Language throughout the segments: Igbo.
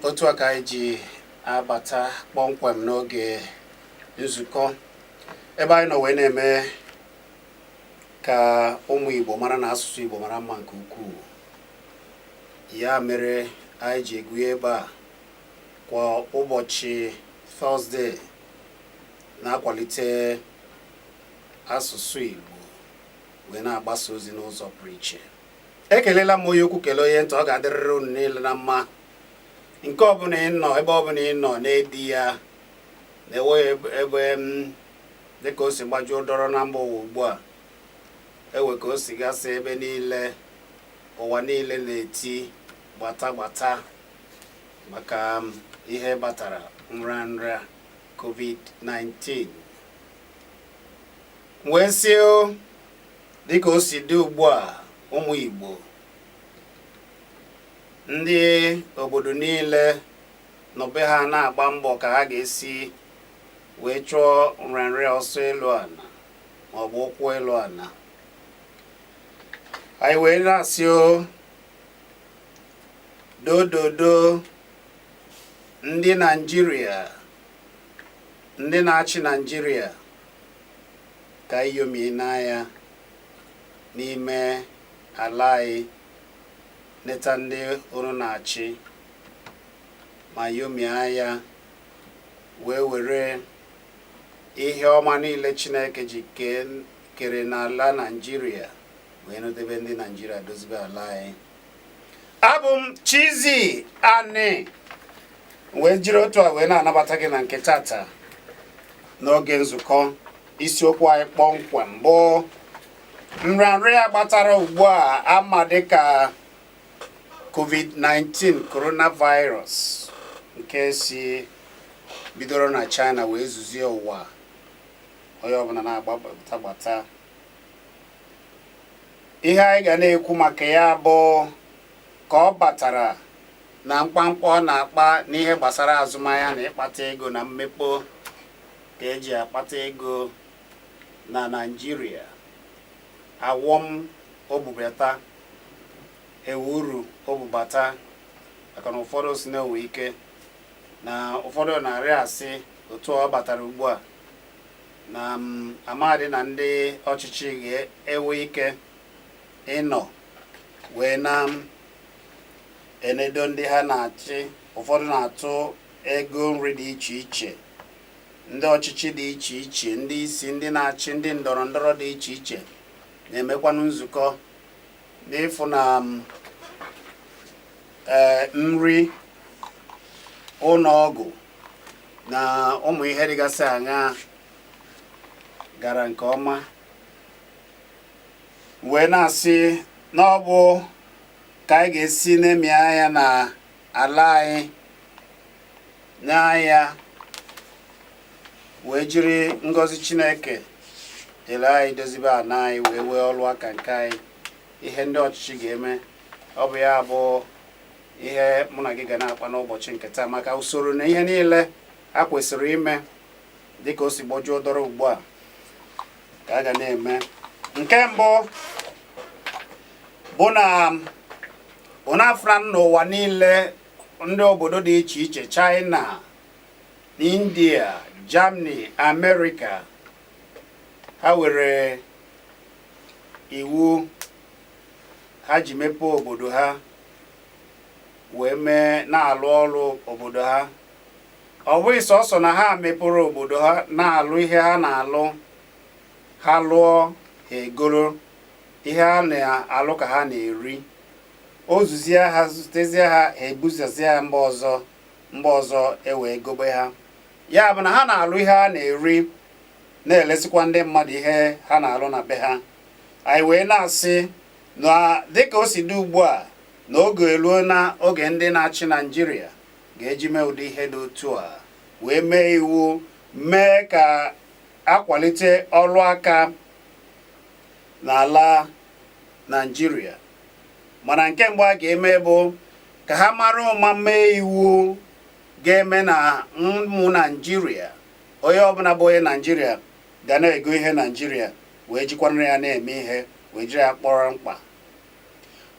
otu aka anyị ji abata kpọmkwem n'oge nzukọ ebe anyị nọ wee na-eme ka ụmụ Igbo mara na asụsụ Igbo mara mma nke ukwuu. Ya mere anyị ji egwuye ebe a kwa ụbọchị Tọzdee na-akwalite asụsụ Igbo wee na-agbasa ozi n'ụzọ pụrụ iche. Ekelela m onye okwu kelee onye ntị, ọ ga-adịrịrị unu niile na mma. Nke ọbụla ị nọ, ebe ọbụla ị nọ na-edi ya na-ewe ebe dịka o si gbajuo dọrọ na mba ụwa ugbu a, ewe ka o si gasị ebe niile, ụwa niile na-eti gbata gbata maka ihe batara nrịanrịa COVID-19. wee sị dịka o si dị ugbu a, ụmụ Igbo ndị obodo niile n'obe ha na-agba mbọ ka ha ga-esi wee chụọ nrịanrịa ọsọ elu ana maọbụ ụkwụ elu ana. Anyị wee na-asị dododo ndị Naịjirịa, ndị na-achị Naịjirịa, ka iyomi n'anya n'ime ala anyị, neta ndị unu na-achị ma yomie ya wee were ihe ọma niile Chineke ji kere n'ala Naịjirịa wee nọdebe ndị Naịjirịa dozibe ala anyị. Abụ m Chizzy Ani wee jiri otu a wee na-anabata gị na nke tata n'oge nzukọ. Isiokwu anyị kpọmkwem bụ nrịanrịa gbatara ugbu a ama dịka COVID-19 coronavirus, nke si bidoro na China wee zuzie ụwa, onye ọbụla na-agbata. Ihe anyị ga na-ekwu maka ya bụ ka ọ batara na mkpamkpa ọ na-akpa n'ihe gbasara azụmahịa na ịkpata ego na mmepe ka eji akpata ego na Naịjirịa. Awọm obubata ewuru obubata, maka na ụfọdụ si na-enwe ike na ụfọdụ na-arị asị otu ọ batara ugbu a na amadị na ndị ọchịchị ga-enwe ike ịnọ wee na-enedo ndị ha na-achị. Ụfọdụ na-atụ ego nri dị iche iche, ndị ọchịchị dị iche iche, ndị isi ndị na-achị ndị ndọrọ ndọrọ dị iche iche na-emekwanụ nzukọ n'ịfụ na nri, ụlọ ọgwụ na ụmụ ihe dịgasị aṅa gara nke ọma. Wee na-asị na ọ bụ ka anyị ga-esi na-emi anya na ala anyị n'anya wee jiri ngọzi Chineke ele anyị dozibe ana anyị wee wee ọlụ aka nke anyị. Ihe ndị ọchịchị ga-eme, ọ bụ ya bụ ihe mụ na gị ga na-akpa n'ụbọchị nke taa, maka usoro na ihe niile a kwesịrị ime dịka o si gbojuo dọrọ ugbu a ka a ga na-eme. Nke mbụ bụ na ụnafran n'ụwa niile, ndị obodo dị iche iche, China, India, Germany, America, ha were iwu ha ji mepee obodo ha wee mee na-alụ ọrụ obodo ha. Ọ bụghị sọsọ na ha mepere obodo ha na-alụ ihe ha na-alụ, ha lụọ ha egoro ihe ha na-alụ ka ha na-eri, ozuzie ha, zutezie ha, ebuzazie ha mba ọzọ ewee gobe ha. Ya bụ na ha na-alụ ihe ha na-eri, na-elesikwa ndị mmadụ ihe ha na-alụ na be ha. Anyị wee na-asị na dịka o si dị ugbu a, na oge eluo na oge ndị na-achị Naịjirịa ga-eji mee ụdị ihe dị otu a, wee mee iwu, mee ka akwalite ọrụ aka n'ala Naịjirịa. Mana nke mgbe a ga-eme bụ ka ha mara ụma mee iwu ga-eme na ụmụ Naịjirịa, onye ọbụla bụ onye Naịjirịa ga na-ego ihe Naịjirịa wee jikwanụ ya na-eme ihe, wee jiri ya kpọrọ mkpa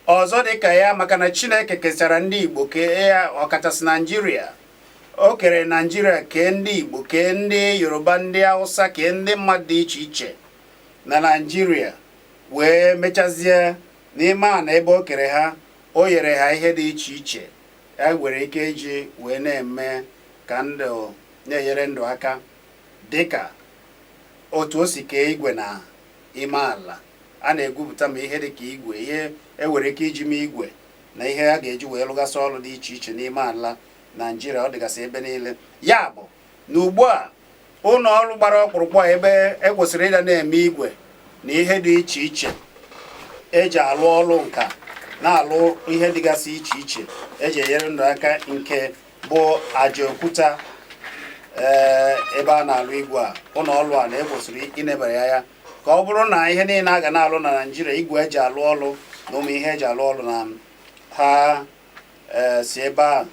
ọzọ dị ka ya, maka na Chineke kesara ndị Igbo kee ya ọkachasị Naijiria. O kere Naijiria kee ndị Igbo, kee ndị Yoruba, ndị Hausa, kee ndị mmadụ dị iche iche na Naijiria, wee mechazie n'ime ana ebe o kere ha, o nyere ha ihe dị iche iche e nwere ike iji wee na-eme ka ndụ na-enyere ndụ aka, dịka otu o si kee igwe na ime ala. A na-egwupụta ma ihe dị ka igwe, ihe enwere ike iji mee igwe na ihe a ga-eji wee lụgasị ọrụ dị iche iche n'ime ala Naijiria. Ọ dịgasị ebe niile. Ya bụ na ugbu a ụlọ ọrụ gbara ọkpụrụkpụ ebe ekwesịrị ịda na-eme igwe na ihe dị iche iche eji alụ ọrụ nka, na-alụ ihe dịgasị iche iche eji enyere ndụ aka, nke bụ aja okwuta ebe a na-alụ igwe a. Ụlọ ọrụ a na-ekwesịrị inebere ya ka ọ bụrụ na ihe niile a ga na-alụ na Naijiria, igwe eji alụ ọrụ na ụmụ ihe eji alụ ọrụ na ha si ebe a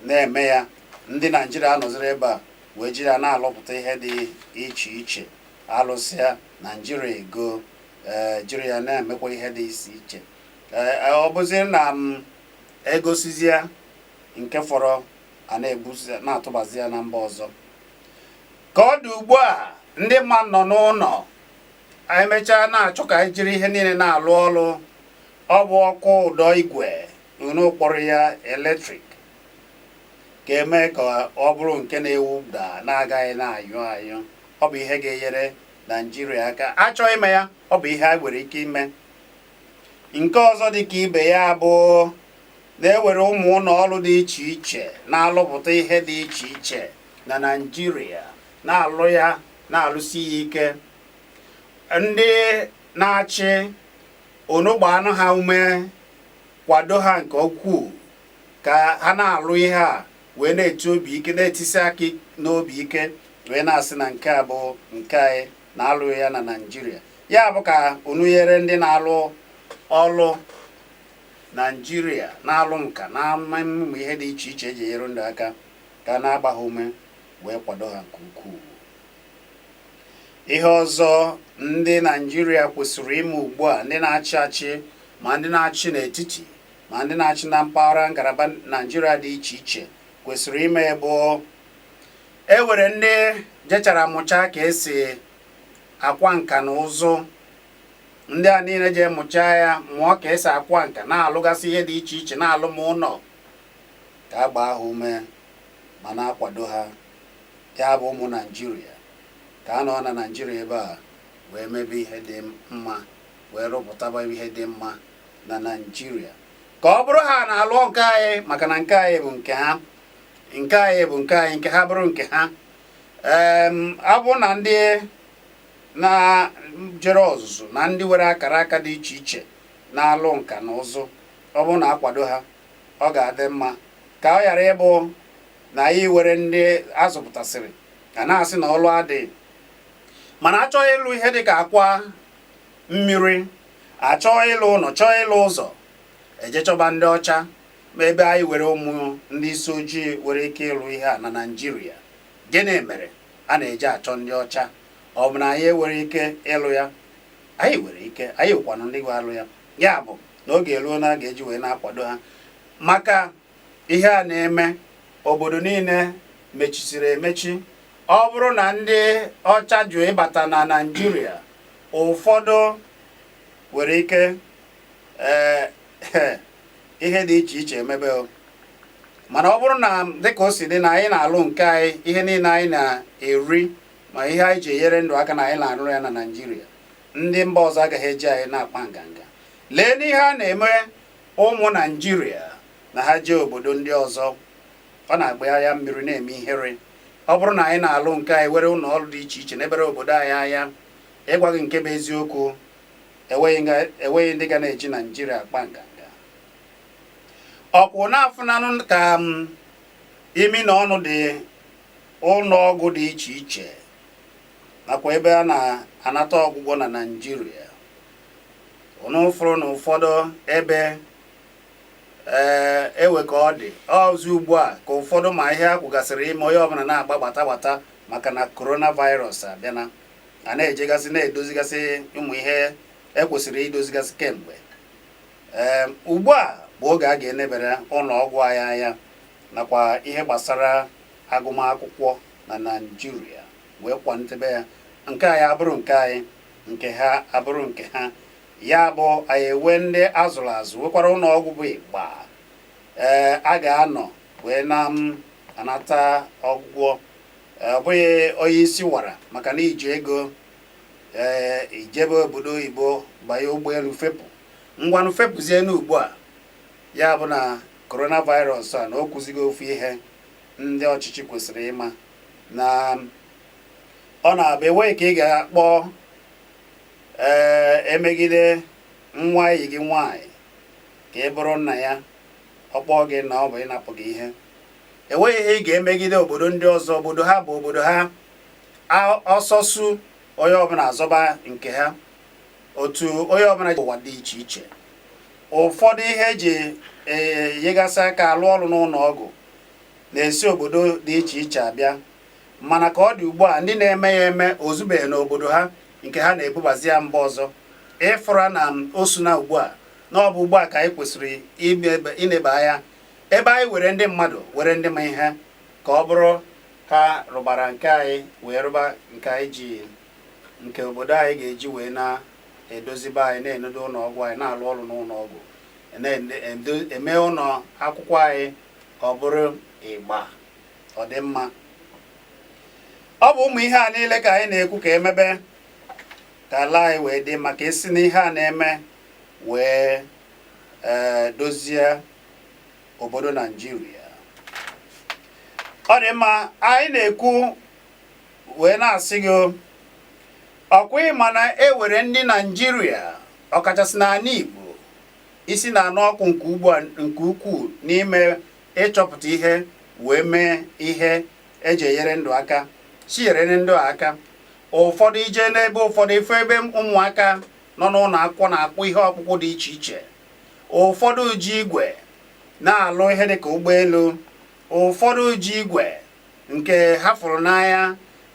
na-eme ya, ndị Naijiria anọziri ebe a wee jiri ya na-alụpụta ihe dị iche iche, alụsịa Naijiria ego jiri ya na-emekwa ihe dị iche iche. Ọ bụzi na egosizie nke fọrọ a na-atụbazi ya na mba ọzọ. Ka ọ dị ugbu a, ndị mmadụ nọ n'ụlọ, anyị mechaa na-achọ ka anyị jiri ihe niile na-alụ ọrụ. Ọ bụ ọkụ ụdọ igwe unu kpọrọ ya eletrik ga-eme ka ọ bụrụ nke na-ewuda na-agaghị na-anyụ anyụ. Ọ bụ ihe ga-enyere Naijiria aka. Achọ ime ya, ọ bụ ihe a nwere ike ime. Nke ọzọ dị ka ibe ya bụ na-ewere ụmụ ụlọ ọrụ dị iche iche na-alụpụta ihe dị iche iche na Naijiria, na-alụ ya, na-alụsi ya ike. Ndị na-achị onugbo anụ ha ume, kwado ha nke ukwuu ka ha na-alụ ihe a, wee na-eti obi ike, na-etisi aka n'obi ike, wee na-asị na nke a bụ nke anyị na-alụ ya na Naijiria. Ya bụ ka unu nyere ndị na-alụ ọrụ Naijiria, na-alụ nka, na-amụ ihe dị iche iche eji enyere ndụ aka, ka na-agba ha ume wee kwado ha nke ukwuu. Ihe ọzọ ndị Naijiria kwesịrị ime ugbu a, ndị na-achị achị, ma ndị na-achị n'etiti, ma ndị na-achị na mpaghara ngalaba Naijiria dị iche iche kwesịrị ime bụ ewere ndị jechara mụcha ka esi akwa nka na ụzụ. Ndị a niile je mụcha ya, mụọ ka esi akwa nka, na-alụgasị ihe dị iche iche, na-alụ m ụlọ, ka a gbaa ha ume ma na-akwado ha. Ya bụ ụmụ Naijiria ka a nọ na Naijiria ebe a wee mebe ihe dị mma, wee rụpụtaba ihe dị mma na Naijiria, ka ọ bụrụ ha na-alụ nke anyị, maka na nke anyị bụ nke ha, nke anyị bụ nke anyị, nke ha bụrụ nke ha. Abụ na ndị na-jere ọzụzụ na ndị nwere akara aka dị iche iche na-alụ nka na ụzụ, ọ bụrụ na akwado ha, ọ ga-adị mma, ka ọ ghara ịbụ na anyị were ndị azụpụtasịrị ka na-asị na ọlụ adịghị. Mana achọghị ịlụ ihe dị ka akwa mmiri, achọghị ịlụ ụlọ, chọọ ịlụ ụzọ, eje chọba ndị ọcha, ma ebe anyị were ụmụ ndị isi ojii were ike ịlụ ihe a na Naijiria. Gịnị mere a na-eje achọ ndị ọcha? Ọ bụ na anyị nwere ike ịlụ ya? Anyị nwere ike, anyị wekwanụ ndị ga-alụ ya. Ya bụ na oge eruo na a ga-eji wee na-akwado ha, maka ihe a na-eme. Obodo niile mechisiri emechi. Ọ bụrụ na ndị ọcha jụ ịbata na Naijiria, ụfọdụ nwere ike ihe dị iche iche emebe. Mana ọ bụrụ na dịka o si dị na anyị na-alụ nke anyị, ihe niile anyị na-eri ma ihe anyị ji enyere ndụ aka na anyị na-arụ ya na Naijiria, ndị mba ọzọ agaghị eji anyị na-akpa nganga. Lee n'ihe a na-eme ụmụ Naijiria na ha jee obodo ndị ọzọ, ọ na-agba ya mmiri, na-eme ihere. Ọ bụrụ na anyị na-alụ nke anyị, were ụlọ ọrụ dị iche iche n'ebere obodo anyị anya, ịgwa gị nke bụ eziokwu, enweghị ndị ga na-eji Naijiria akpa nganga. Ọkwụ na-afụnanụ ka imi na ọnụ dị ụlọ ọgwụ dị iche iche nakwa ebe a na-anata ọgwụgwọ na Naijiria. Unu fụrụ na ụfọdụ ebe ewe ka ọ dị ọzọ ugbu a, ka ụfọdụ ma ihe a kwụgasịrị ime onye ọbụla na-agba gbata maka na coronavirus abịana, a na-ejegasị na-edozigasị ụmụ ihe ekwesịrị idozigasị kemgbe. ugbu a bụ oge a ga-enebere ụlọ ọgwụ anyị anya nakwa ihe gbasara agụmakwụkwọ na Naịjirịa wee kwantebe ya, nke anyị abụrụ nke anyị, nke ha abụrụ nke ha. Ya bụ anyị ewe ndị azụrụ azụ nwekwara ụlọ ọgwụ bụ Igba a ga-anọ wee na-anata ọgwụgwọ. Ọ bụghị onye isi wara maka na iji ego ijebe obodo oyibo banye ụgbọelu fepụ, ngwanụ fepụzie n'ugbu a. Ya bụ na coronavirus a na o kwuzigo ofu ihe ndị ọchịchị kwesịrị ịma, na ọ na-abụ enweghị ka ị ga-akpọ emegide nwa enyi gị nwaanyị ka ị bụrụ nna ya, ọ kpọọ gị na ọ bụ ịnapụ gị ihe. Enweghị ihe ị ga-emegide obodo ndị ọzọ. Obodo ha bụ obodo ha, ọsọsụ onye ọbụla azọba nke ha, otu onye ọbụla ụwa dị iche iche. Ụfọdụ ihe eji enyegasị aka alụ ọrụ n'ụlọ ọgwụ na-esi obodo dị iche iche abịa, mana ka ọ dị ugbu a ndị na-eme ya eme ozubeghị n'obodo ha, nke ha na-ebubazi ya mba ọzọ. Ịfụra na osu na ugbu a na ọ bụ ugbu a ka anyị kwesịrị ineba anya ebe anyị were ndị mmadụ were ndị ma ihe, ka ọ bụrụ ha rụbara nke anyị wee rụba nke anyị ji, nke obodo anyị ga-eji wee na-edozibe anyị, na-enodo ụlọ ọgwụ anyị, na-alụ ọrụ n'ụlọ ọgwụ, eme ụlọ akwụkwọ anyị ka ọ bụrụ Igba ọ dị mma. Ọ bụ ụmụ ihe a niile ka anyị na-ekwu ka emebe ka ala anyị wee dị maka esi n'ihe a na-eme wee dozie obodo Naịjirịa. Ọ dị mma, anyị na-ekwu wee na-asị gị ọkwa ịma na ewere ndị Naịjirịa ọkachasị n'ala Igbo isi na-anụ ọkụ nke ukwuu n'ime ịchọpụta ihe wee mee ihe eji enyere ndụ aka, chinyere ndụ aka. Ụfọdụ ije n'ebe ụfọdụ ife ebe ụmụaka nọ n'ụlọ akwụkwọ na-akpụ ihe ọkpụkpụ dị iche iche, ụfọdụ ji igwe na-alụ ihe dịka ụgbọelu, ụfọdụ ji igwe nke ha fụrụ n'anya,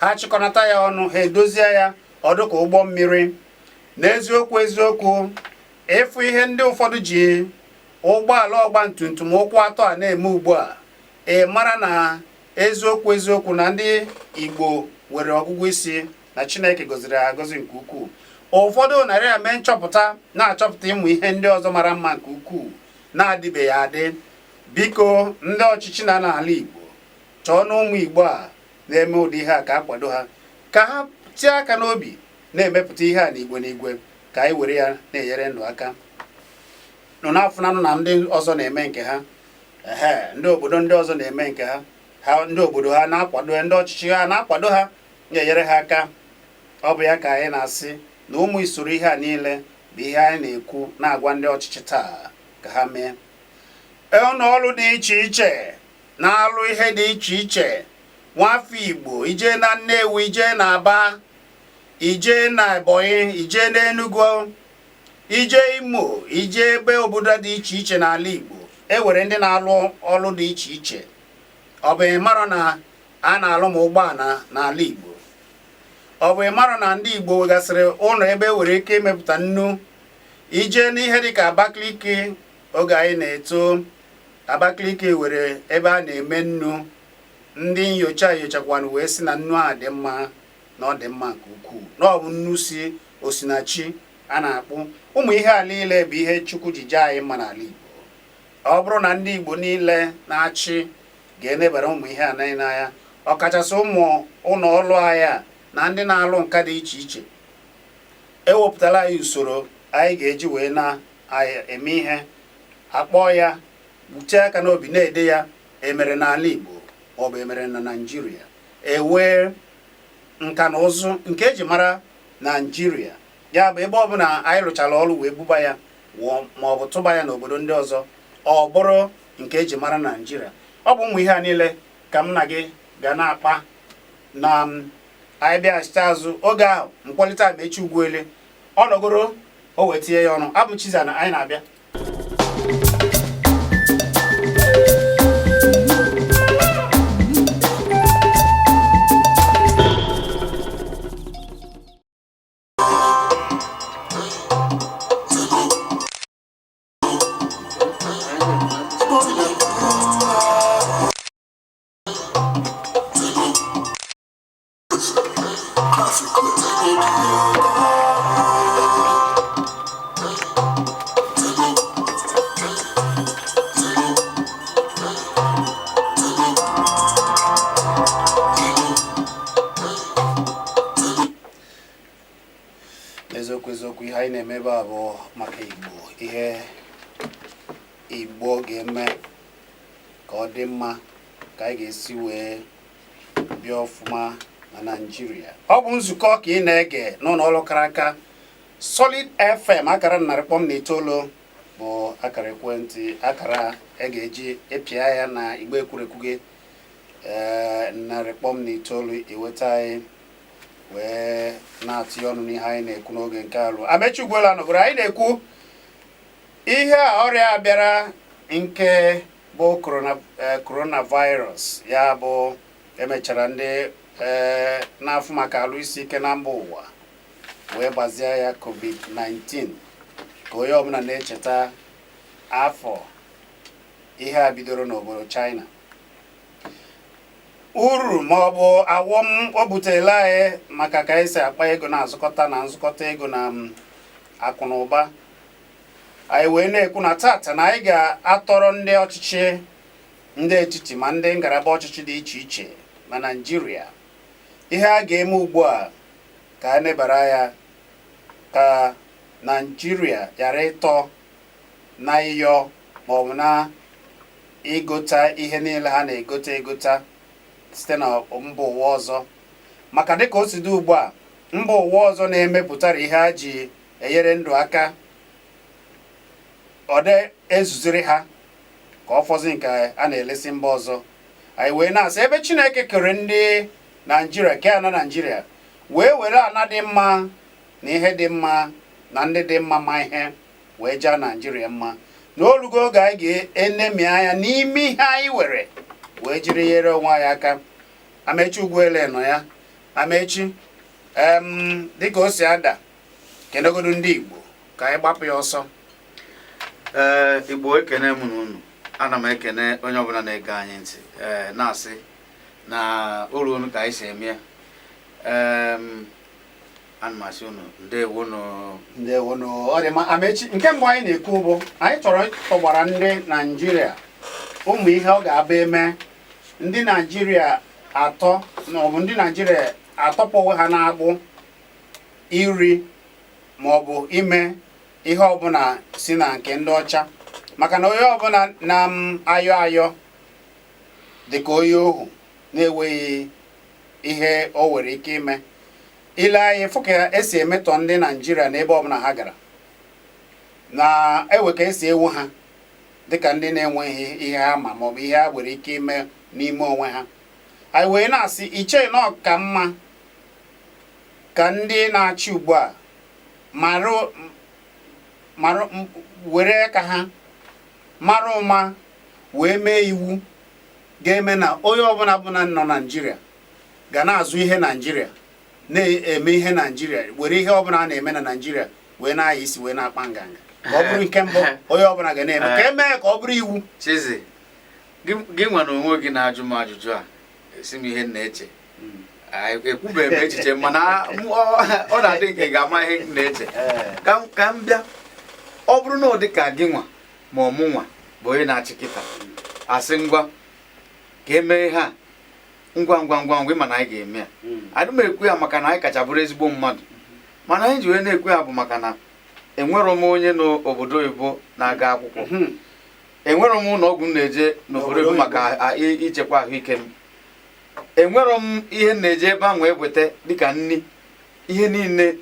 ha chịkọnata ya ọnụ, ha edozie ya ọdụ ka ụgbọ mmiri. N'eziokwu eziokwu, ịfụ ihe ndị ụfọdụ ji ụgbọala ọgbatumtum ụkwụ atọ a na-eme ugbu a, ị mara na eziokwu eziokwu na ndị Igbo nwere ọgụgụ isi na Chineke gọziri agọzi nke ukwuu. Ụfọdụ narị ya mee nchọpụta, na-achọpụta ịmụ ihe ndị ọzọ mara mma nke ukwuu na-adịbeghị adị. Biko ndị ọchịchị na n'ala Igbo chọọ na ụmụ Igbo a na-eme ụdị ihe a ka akwado ha, ka ha tie aka n'obi na-emepụta ihe a n'igwe n'igwe, ka anyị were ya na-enyere ndụ aka. Nọ n'afụnanụ na ndị ọzọ na-eme nke ha, ndị obodo ndị ọzọ na-eme nke ha, ndị obodo ha na-akwado ya, ndị ọchịchị ha na-akwado ha, na-enyere ha aka. Ọ bụ ya ka anyị na-asị na ụmụ isoro ihe a niile bụ ihe anyị na-ekwu na-agwa ndị ọchịchị taa ka ha mee. Ụlọọrụ dị iche iche na-alụ ihe dị iche iche. Nwafọ Igbo, ije na Nnewi, ije na Aba, ije na Ebonyi, ije na Enugu, ije Imo, ije ebe obodo dị iche iche n'ala Igbo, ewere ndị na-alụ ọrụ dị iche iche. Ọ bụ ịmara na a na-alụ m ụgbọala n'ala Igbo? Ọ bụ ịmara na ndị Igbo wegasịrị ụlọ ebe ewere ike imepụta nnu? Ije n'ihe dịka Abakaliki, oge anyị na-eto, Abakaliki were ebe a na-eme nnu, ndị nyocha nyochakwanụ wee sị na nnu a dị mma, na ọ dị mma nke ukwuu, na ọ bụ nnu si Osinachi a na-akpụ. Ụmụ ihe a niile bụ ihe Chukwu ji jee anyị mma n'ala Igbo. Ọ bụrụ na ndị Igbo niile na-achị ga-enebara ụmụ ihe a n'anya, ọkachasị ụmụ ụlọ ọrụ anyị na ndị na-alụ nka dị iche iche, ewepụtara anyị usoro anyị ga-eji wee na-eme ihe, akpọ ya, buchie aka n'obi, na-ede ya emere n'ala Igbo maọbụ emere na Naịjirịa, ewee nka na ụzụ nke eji mara Naịjirịa. Ya bụ ebe ọbụla anyị rụchara ọrụ wee buba ya maọbụ tụba ya n'obodo ndị ọzọ, ọ bụrụ nke eji mara Naịjirịa. Ọ bụ ụmụ ihe a niile ka m na gị ga na-akpa na anyị bịa site azụ oge ahụ nkwalite Amechi Ugwuele ọ nọgoro o wee tinye ya ọnụ. Abụ Chizzy na anyị na-abịa. ebe a bụ maka Igbo, ihe Igbo ga-eme ka ọ dị mma, ka anyị ga-esi wee bịa ọfụma na Naịjirịa. Ọ bụ nzukọ ka ị na-ege n'ụlọ ọrụ kara aka Solid FM akara 100.9 bụ akara ekwentị, akara ga-eji epịa ya na Igbo ekwurekwu gị 100.9 iweta anyị wee na-atị ọnụ n'ihe anyị na-ekwu n'oge nke alụ. Amechi Ugwuele nọgoro anyị na-ekwu ihe ọrịa bịara nke bụ coronavirus, ya bụ emechara ndị n'afọ maka alụ isi ike na mba ụwa wee gbazie ya COVID-19, ka onye ọbụla na-echeta afọ ihe a bidoro n'obodo China. Uru ma ọ bụ awọm o butere anyị maka ka anyị si akpa ego na azụkọta na nzụkọta ego na akụ na ụba, anyị wee na-ekwu na tata na anyị ga-atọrọ ndị ọchịchị ndị etiti ma ndị ngalaba ọchịchị dị iche iche na Naịjirịa ihe a ga-eme ugbu a ka a nebara ya ka Naịjirịa ghara ịtọ na ịyọ ma ọ bụ na ịgota ihe niile ha na-egota site na mba ụwa ọzọ. Maka dịka o si dị ugbu a, mba ụwa ọzọ na-emepụtara ihe ha ji enyere ndụ aka, ọ dị ezuziri ha ka ọ fọzi nke a na-elesi mba ọzọ. Anyị wee na-asị ebe Chineke kere ndị Naịjirịa ke ana Naịjirịa wee were ana dị mma na ihe dị mma na ndị dị mma ma ihe wee jaa Naịjirịa mma, na olugo oge anyị ga-enemi anya n'ime ihe anyị were wee jiri nyere onwe anyị aka. Amechi Ugwuele nọ ya. Amechi, dịka o si ada, kenegodu ndị Igbo ka anyị gbapụ ya ọsọ. Igbo ekene m n'unu, ana m ekene onye ọbụla na-ege anyị ntị, na-asị na uru unu ka anyị si eme ya. Ana m asị unu ndewonu. Ọ dị ma Amechi, nke mbụ anyị na-ekwu bụ anyị chọrọ ịtọgbara ndị Naịjirịa ụmụ ihe ọ ga-abụ eme ndị Naịjirịa atọ maọbụ ndị Naịjirịa atọpụwe ha na-agbụ iri maọbụ ime ihe ọbụla si na nke ndị ọcha, maka na onye ọbụla na-ayọ dịka onye ohu na-enweghị ihe o nwere ike ime. Ile anyị fụ ka esi emetọ ndị Naịjirịa n'ebe ọbụla ha gara, na ewe ka esi ewu ha dịka ndị na-enweghị ihe ha ma maọbụ ihe ha nwere ike ime n'ime onwe ha. Anyị wee na-asị iche na ọ ka mma ka ndị na-achị ugbu a were aka ha mara ụma wee mee iwu ga-eme na onye ọbụla bụ na nọ Naịjirịa ga na-azụ ihe Naịjirịa, na-eme ihe Naịjirịa, were ihe ọbụla a na-eme na Naịjirịa wee na-aya isi wee na-akpa nganga. Ka ọ bụrụ nke mbụ onye ọbụla ga na-eme ka emee ka ọ bụrụ iwu. Chizzy, gị nwa na onwe gị na-ajụ m ajụjụ a, esi m ihe na-eche. Ekwubeghị m echiche mana ọ na-adị nke ga-ama ihe m na-eche. Ka m bịa, ọ bụrụ na ọ dị ka gị nwa ma ọmụ nwa bụ onye na-achị kịta, asị ngwa ka emee ha ngwa ịma na anyị ga-eme ya. Adị m ekwu ya maka na anyị kacha bụrụ ezigbo mmadụ, mana anyị ji wee na-ekwu ya bụ maka na enwero m onye n'obodo oyibo na-aga akwụkwọ, enwero m ụlọ ọgwụ na-eje n'obodo oyibo maka ichekwa ahụike m, enwero m ihe na-eje ebe ahụ eweta dịka nri, ihe niile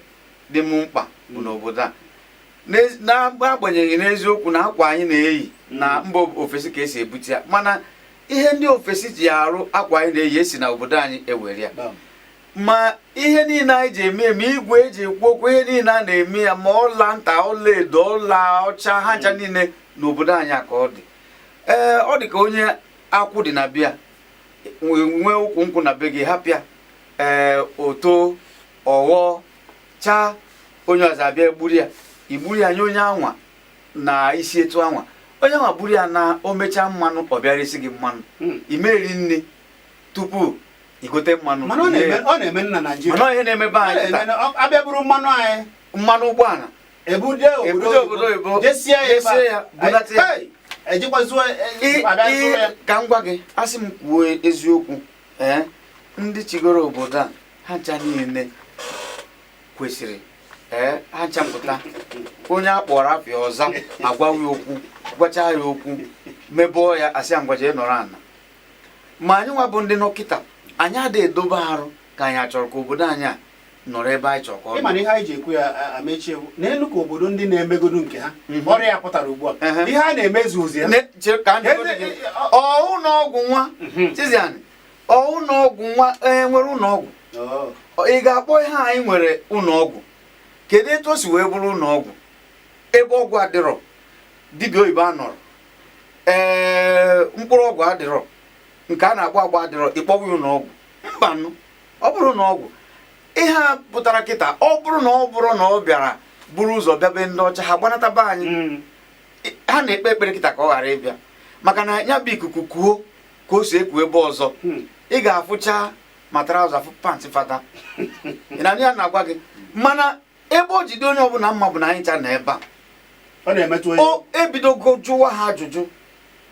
dị m mkpa bụ n'obodo a. N'agbanyeghị n'eziokwu na akwa anyị na-eyi na mba ofesi ka esi ebute ya, mana ihe ndị ofesi ji arụ akwa anyị na-eyi esi na obodo anyị ewere ya. Ma ihe niile anyị ji eme igwe eji ekwu okwu, ihe niile a na-eme ya, ma ọla nta, ọla edo, ọla ọcha, ha ncha niile n'obodo anyị ka ọ dị. Ọ dị ka onye akwụ dị na bịa nwee ụkwụ nkwụ na be gị hapịa oto ọghọ chaa, onye ọzọ abịa igburu ya nye onye anwa na isi etu anwa, onye anwa gburu ya na o mechaa mmanụ ọ bịara isi gị mmanụ, imeri nne tupu igote mmanụ. Mana ọ na-eme na Naịjirịa, mana ihe na-emebe anyị abịa bụrụ mmanụ anyị, mmanụ ụgbọala ebude obodo oyibo jesie ya bunata ya, ka m gwa gị, asị m kwuo eziokwu, ndị chigoro obodo a ha ncha niile kwesịrị ha nchampụta onye a kpọrọ afịa ọza agwaghị okwu gwacha ya okwu mebọọ ya asị ngwaje nọrọ ana. Ma anyị nwa bụ ndị nọkịta anyị adịghị edobe arụ ka anyị achọrọ ka obodo anyị a nọrọ ebe anyị chọrọ ka ọ ịmana ihe anyị ji ekwu ya Amechi ewu n'elu ka obodo ndị na-emegodu nke ha ọrịa ya pụtara ugbu a ihe a na-emezu ozi ya ụlọọgwụ nwa Chizzy ụlọọgwụ nwa nwere ụlọọgwụ ị ga-akpọ ihe anyị nwere ụlọọgwụ kedu etu o si wee bụrụ ụlọọgwụ ebe ọgwụ adịrọ dibịa oyibo anọrọ mkpụrụ ọgwụ adịrọ nke a na-agba agba adịrọ ịkpọwa ụlọọgwụ mbanụ ọ bụrụ ụlọọgwụ ihe a pụtara kịta ọ bụrụ na ọ bịara buru ụzọ bịabe ndị ọcha ha gbanataba anyị ha na-ekpe ekpere kịta ka ọ ghara ịbịa maka na ya bụ ikuku kuo ka o si ekwu ebe ọzọ ị ga-afụcha ma traụza afụ pantị fata ị na ya na-agwa gị mana ebe o jide onye ọbụla mma bụ na anyị cha na ebe a ọ na-emetụ onye o ebidogo jụwa ha ajụjụ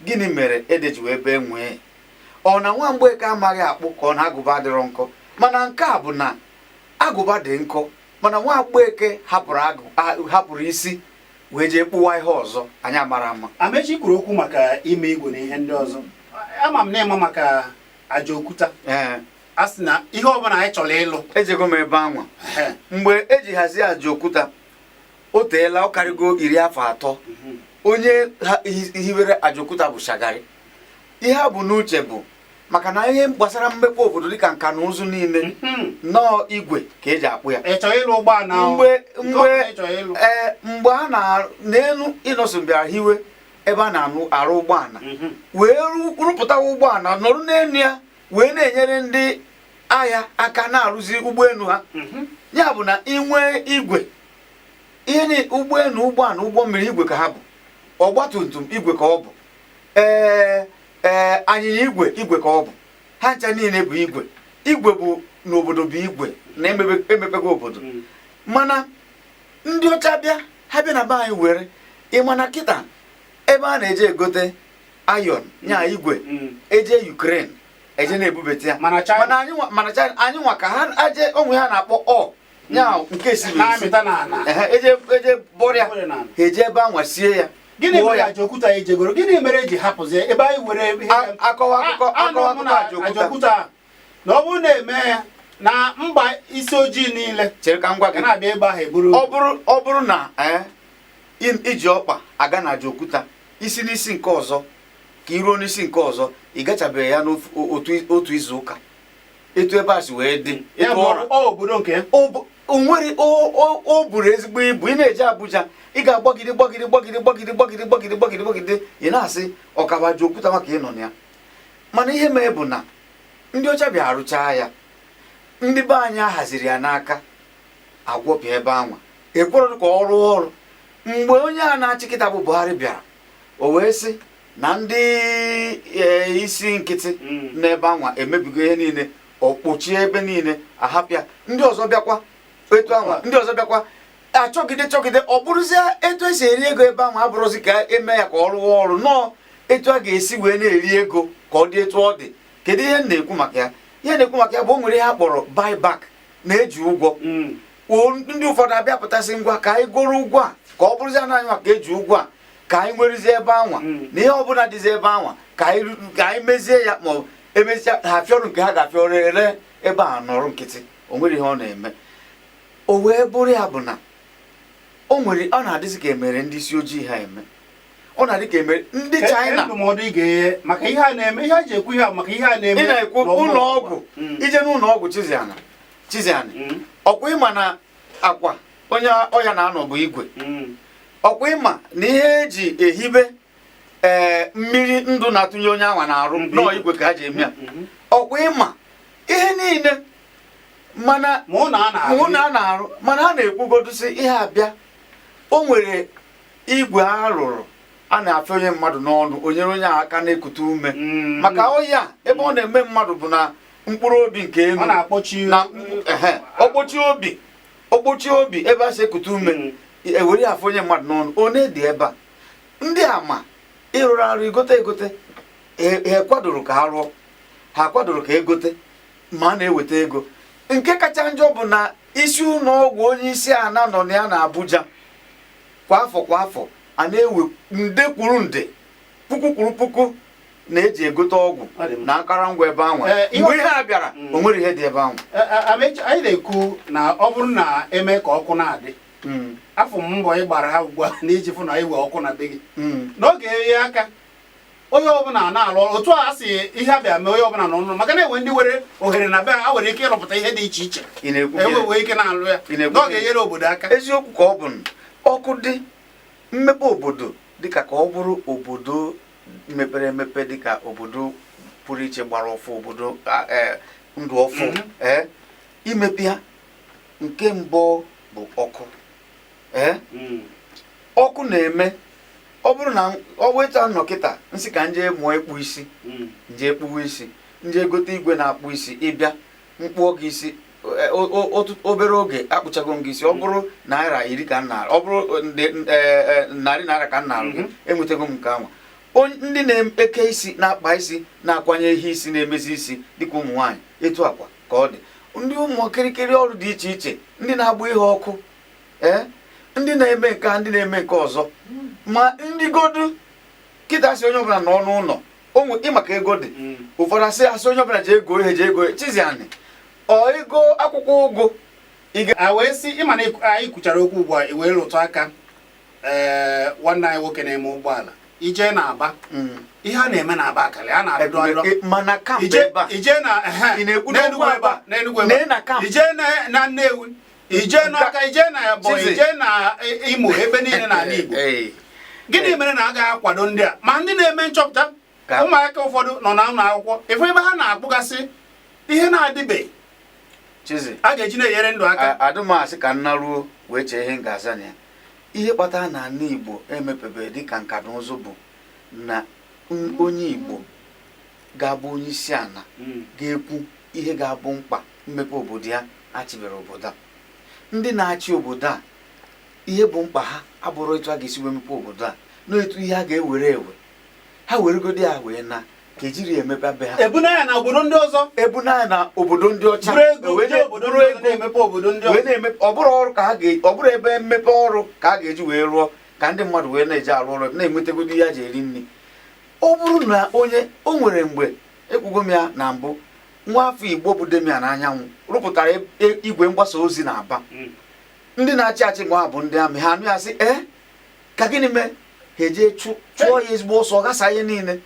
gịnị mere edejiwe ebe nwee ọ na nwa Mgbeke amaghị akpụ ka ọ na agụba adịrọ nkọ mana nke a bụ na agụba dị nkọ mana nwa Mgbeke hapụrụ isi wee jee kpụwa ihe ọzọ anyị amara ama. Amechi kwuru okwu maka ime igwe na ihe ndị ọzọ ama m na-ema maka aja okwuta a sị na ihe ọbụla anyị chọrọ ịlụ ejego m ebe anwa mgbe eji hazie aja okwuta o teela ọ karịgo 13 onye hiwere aja okwuta bụ Shagari. Ihe a bụ n'uche bụ maka na ihe gbasara mmekpa obodo dịka nka na ụzụ niile nọọ igwe ka eji akpụ ya mgbe a na-elu Innocent bịara hiwe ebe a na-arụ ụgbọala wee rụpụtawa ụgbọala nọrụ n'elu ya wee na-enyere ndị agha aka na-arụzi ụgbọelu ha. Ya bụ na inwe igwe ihe ụgbọelu ụgbọala ụgbọ mmiri igwe ka ha bụ ọgbatumtum igwe ka ọ bụ anyịnya igwe ka ọ bụ ha ncha niile bụ igwe bụ n'obodo bụ igwe na emepego obodo mana ndị ọcha bịa ha bịa na be anyị were ịmana kịta ebe a na-eje egote ayọn nya igwe eje Ukraine eje na-ebubete ya mana anyị nwa ka ha aje onwe ha na-akpọ nya nke siri eje bọrịa ha eje ebe anwa sie ya. Gịnị mere aja okwuta ejegoro gịnị mere eji hapụzie ebe anyị were akọwa aja okwuta na ọ bụrụ na-eme ya na mba isi ojii niile chere ka m gwa gị na-abịa ebe ahụ eburu ọ bụrụ na iji ọkpa aga na aja okwuta isi n'isi nke ọzọ ka iruo n'isi nke ọzọ ị gachabeghị ya n'otu izu ụka etu ebe a si wee dị obodo nke onwere o buru ezigbo ibu ị na-eje Abuja ị ga-agbagide ị na-asị ọkaba aja okwuta maka ịnọ na ya. Mana ihe mee bụ na ndị ọcha bịa arụchaa ya ndị be anyị haziri ya n'aka agwọpịa ebe anwa ekwerọ ka ọ rụọ ọrụ. Mgbe onye a na-achị kịta bụ Buhari bịara o wee sị na ndị isi nkịtị n'ebe anwa emebigo ihe niile ọ kpochie ebe niile ahapịa ndị ọzọ bịakwa etu anwa ndị ọzọ bịakwa achọgide ọ bụrụzie etu esi eri ego ebe ahụ abụrụzi ka eme ya ka ọ rụọ ọrụ nọọ etu a ga-esi wee na-eri ego ka ọ dị etu ọ dị. Kedu ihe na-ekwu maka ya? Ihe na-ekwu maka ya bụ o nwere ihe a kpọrọ buyback na-eji ụgwọ ndị ụfọdụ abịa pụtasị ngwa ka anyị goro ụgwọ a ka ọ bụrụzie anaghị maka eji ụgwọ a ka anyị nwerezie ebe anwa na ihe ọbụla dịzi ebe anwa ka anyị mezie ya ma emezia ha fịọrụ nke ha ga-afịọrọ ere ebe a nọrọ nkịtị o nwere ihe ọ na-eme. O wee bụrụ ya bụ na ọ na-adịzi ka emere ndị isi ojii ha eme ọ na-adị ka emere ndị China ndụmọdụ ị ga-enye maka ihe a na-eme ihe a ji ekwu ihe maka ihe a na-eme ị na-ekwu ụlọọgwụ ije n'ụlọọgwụ Chizzy ọkwa ịma na akwa onye ọya na-anọ bụ igwe ọkwa ịma na ihe eji ehibe mmiri ndụ na-atụnye onye anwa na-arụ nọọ igwe ka ha ji eme ya ọkwa ịma ihe niile mana mụ na a na-arụ mana ha na-ekwugodu sị ihe abịa o nwere igwe a rụrụ a na-afịa onye mmadụ n'ọnụ onyere onye aka na-ekute ume maka oyi a ebe ọ na-eme mmadụ bụ na mkpụrụ obi nke elu na okpochi obi ebe a si ekute ume ewere afọ onye mmadụ n'ọnụ one dị ebe a ndị ama ịrụrụ arụ egote ha kwadoro ka ha rụọ ha kwadoro ka egote ma a na-eweta ego. Nke kacha njọ bụ na isi ụlọ ọgwụ onye isi ala nọ na ya na Abuja kwa afọ a na-ewe nde kwuru nde puku kwuru puku na-eji egote ọgwụ na akụrụngwa ebe ahụ mgbe ihe a bịara o nwere ihe dị ebe ahụ. Amechi, anyị na-ekwu na ọ bụrụ na eme ka ọkụ na-adị afọ mbọ ị gbara ha ugbu a na iji fụ na iwe ọkụ na be gị n'oge ihe aka onye ọbụla na-alụ ọrụ otu a sị ihe abịa mee onye ọbụla n'ọnụ maka na enwe ndị were ohere na be ha nwere ike ịrụpụta ihe dị iche iche enwewe ike na-alụ ya n'oge enyere obodo aka. Eziokwu ka ọ bụ ọkụ dị mmepe obodo dịka ka ọ bụrụ obodo mepere emepe dịka obodo pụrụ iche gbara ọfụ obodo ndụ ọfụ imepe ya nke mbụ bụ ọkụ ọkụ na-eme ọ bụrụ na ọ weta nnọkịta nsị ka nje mụọ ịkpụ isi nje ekpuwe isi nje gote igwe na-akpụ isi ịbịa mkpụọ gị isi obere oge akpụchago m gị isi ọ bụrụ naira 10 ka m na ọ bụrụ narị naira ka m na-alụ gị enwetago m nke ahụ. Ndị na-eke isi na-akpa isi na-akwanye ihe isi na-emezi isi dịka ụmụ nwaanyị etu akwa ka ọ dị ndị ụmụ kirikiri ọrụ dị iche iche ndị na-agba ihe ọkụ ndị na-eme nke ndị na-eme nke ọzọ ma ndị godu kịta si onye ọbụla nọ n'ụlọ onwe ịmaka ego dị ụfọdụ asị onye ọbụla ji ego ihe ji ego Chizzy ego akwụkwọ ụgụ wee sị ịma na anyị kwuchara okwu ugbu a wee rụtụ aka nwanne anyị nwoke na-eme ụgbọala ije na-aba ihe a na-eme na-aba akali a na-adọ mana ije na n'Enugwu ije na Nnewi ije n'Ọka ije na Ebonyi ije na Imo ebe niile n'ala Igbo gịnị mere na a gaghị akwado ndị a ma ndị na-eme nchọpụta ụmụaka ụfọdụ nọ na ụlọ akwụkwọ ife ebe ha na-akpụgasị ihe na-adịbeghị Chizzy a ga-eji na-enyere ndụ aka. Adụmasị ka nna ruo wee chee ihe ngaza na ya ihe kpatara na ala Igbo emepebe dịka nka na ụzụ bụ na onye Igbo ga-abụ onye isi ala ga-ekwu ihe ga-abụ mkpa mmepe obodo ya achịbere obodo a. Ndị na-achị obodo a ihe bụ mkpa ha abụrụ etu a ga-esi wee mepe obodo a n'etu ihe a ga-ewere ewe ha weregodi ya wee na ka ejiri emepe be ha ebunanya na obodo ndị ọzọ ebunanya na obodo ndị ọcha ọ bụrụ ọrụ ka ha ọ bụrụ ebe mmepe ọrụ ka a ga-eji wee rụọ ka ndị mmadụ wee na-eji arụ ọrụ na-enwetegodi ya ji eri nri. Ọ bụrụ na onye o nwere mgbe ekwugo m ya na mbụ nwa afọ Igbo bụ Demian Anyanwụ rụpụtara igwe mgbasa ozi na Aba ndị na-achị achị mgbe ha bụ ndị amị ha anụ ya sị ka gịnị mee ha eje chụọ ya ezigbo ọsọ gasa ihe niile.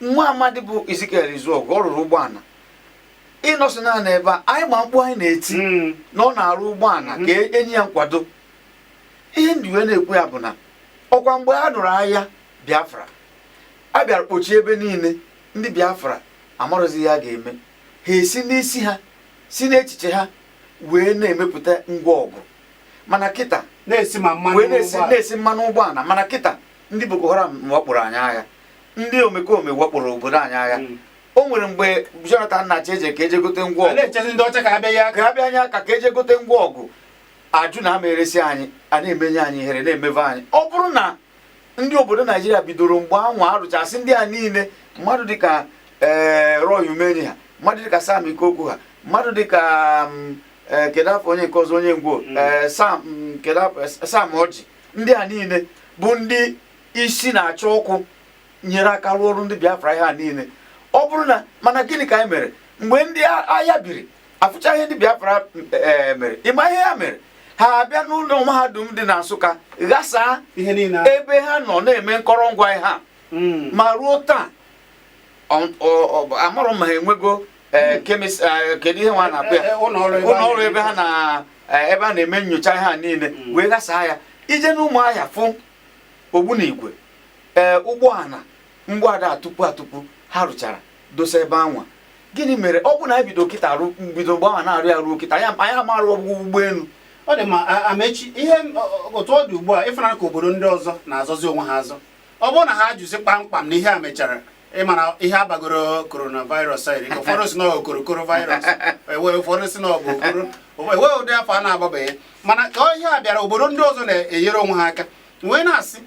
Nwa amadi bụ Ezekiel Izuọgụ ọ rụrụ ụgbọala ịnọsị naanị ebe a anyị ma mkpu anyị na-eti na ọ na-arụ ụgbọala ka enyi ya nkwado. Ihe ndị wee na-ekwu ya bụ na ọkwa mgbe a nụrụ agha Biafra a bịara kpochie ebe niile ndị Biafra amarụzi ya ga-eme ha esi n'isi ha si n'echiche ha wee na-emepụta ngwa ọgụ mana kịta na-esi mmanụ ụgbọala mana kịta ndị Boko Haram wakporo anyị agha ndị omekome wakporo obodo anyị agha. O nwere mgbe Jonathan na-achọ eje ka eje gote ngwa ọgụ ka abịa anya aka ka eje gote ngwa ọgụ ajụ na ama eresi anyị a na-emenye anyị ihere na-emeve anyị. Ọ bụrụ na ndị obodo Naijiria bidoro mgbe anwa arụchasị ndị a niile mmadụ dịka Roy Umeni ha mmadụ dịka Sam Ikoku ha mmadụ dịka kedu afọ onye nke ọzọ onye ngwo Sam Ọjị ndị a niile bụ ndị isi na-achọ ọkụ nyere aka rụọ ọrụ ndị Biafra ha niile. Ọ bụrụ na mana gịnị ka anyị mere mgbe ndị agha biri afụcha ihe ndị Biafra mere ịma ihe ha mere ha abịa n'ụlọ mahadum dị na Nsụka ghasaa ebe ha nọ na-eme nkọrọngwa ha ma ruo taa amarọ ma ha enwego kedu ihe nwa na-akpụ ya ụlọ ọrụ ebe a na-eme nnyocha ha niile wee ghasaa ya ije n'Ụmụahịa fụ Ogbunigwe ụgbọala mgbada atụpụ ha rụchara dosa ebe anwa. Gịnị mere ọ bụ na ebido kịta mbido mgbe ahụ na-arụ ya ruo kịta anyị amarụ ụgbọelu. Ọ dị ma Amechi ihe otu ọ dị ugbu a ịfụnanya ka obodo ndị ọzọ na-azọzi onwe ha azọ ọ bụrụ na ha jụzi kpamkpam na ihe a mechara ịmana ihe agbagoro coronavirus anyị ụfọdụ si na okoro virus ụfọdụ si na ọ bụ okoro enweghị ụdị afọ a na-agbabeghị mana ka ihe a bịara obodo ndị ọzọ na-enyere onwe ha aka wee na-asị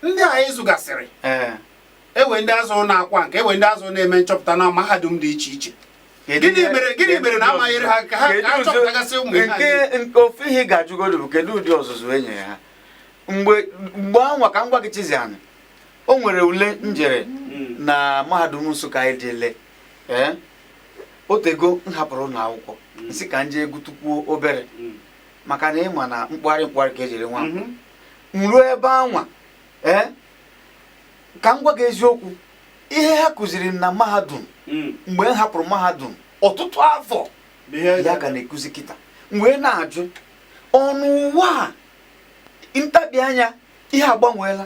ndị a ịzụgasịrị ewe ndị azụ na-akwa nke ewe ndị azụ na-eme nchọpụta na mahadum dị iche iche gịnị mere na amaghịrị ha ka ha chọpụtagasị ụmụ ihe nke ofe ihe ga-ajụgodo bụ kedu ụdị ọzụzụ e nyere ha mgbe anwa ka m gwa gị Chizzy anyị o nwere ule njere na mahadum Nsụka anyị jele otego m hapụrụ ụlọ akwụkwọ nsị ka nje egwu tupu obere maka na ịma na mkpụgharị ka ejiri nwa m ruo ebe anwa ka m gwa gị eziokwu ihe ha kụziri m na mahadum mgbe m hapụrụ mahadum ọtụtụ afọ ya ga na-ekuzi kịta mgbe na-ajụ ọnụ ụwa ntabi anya ihe agbanweela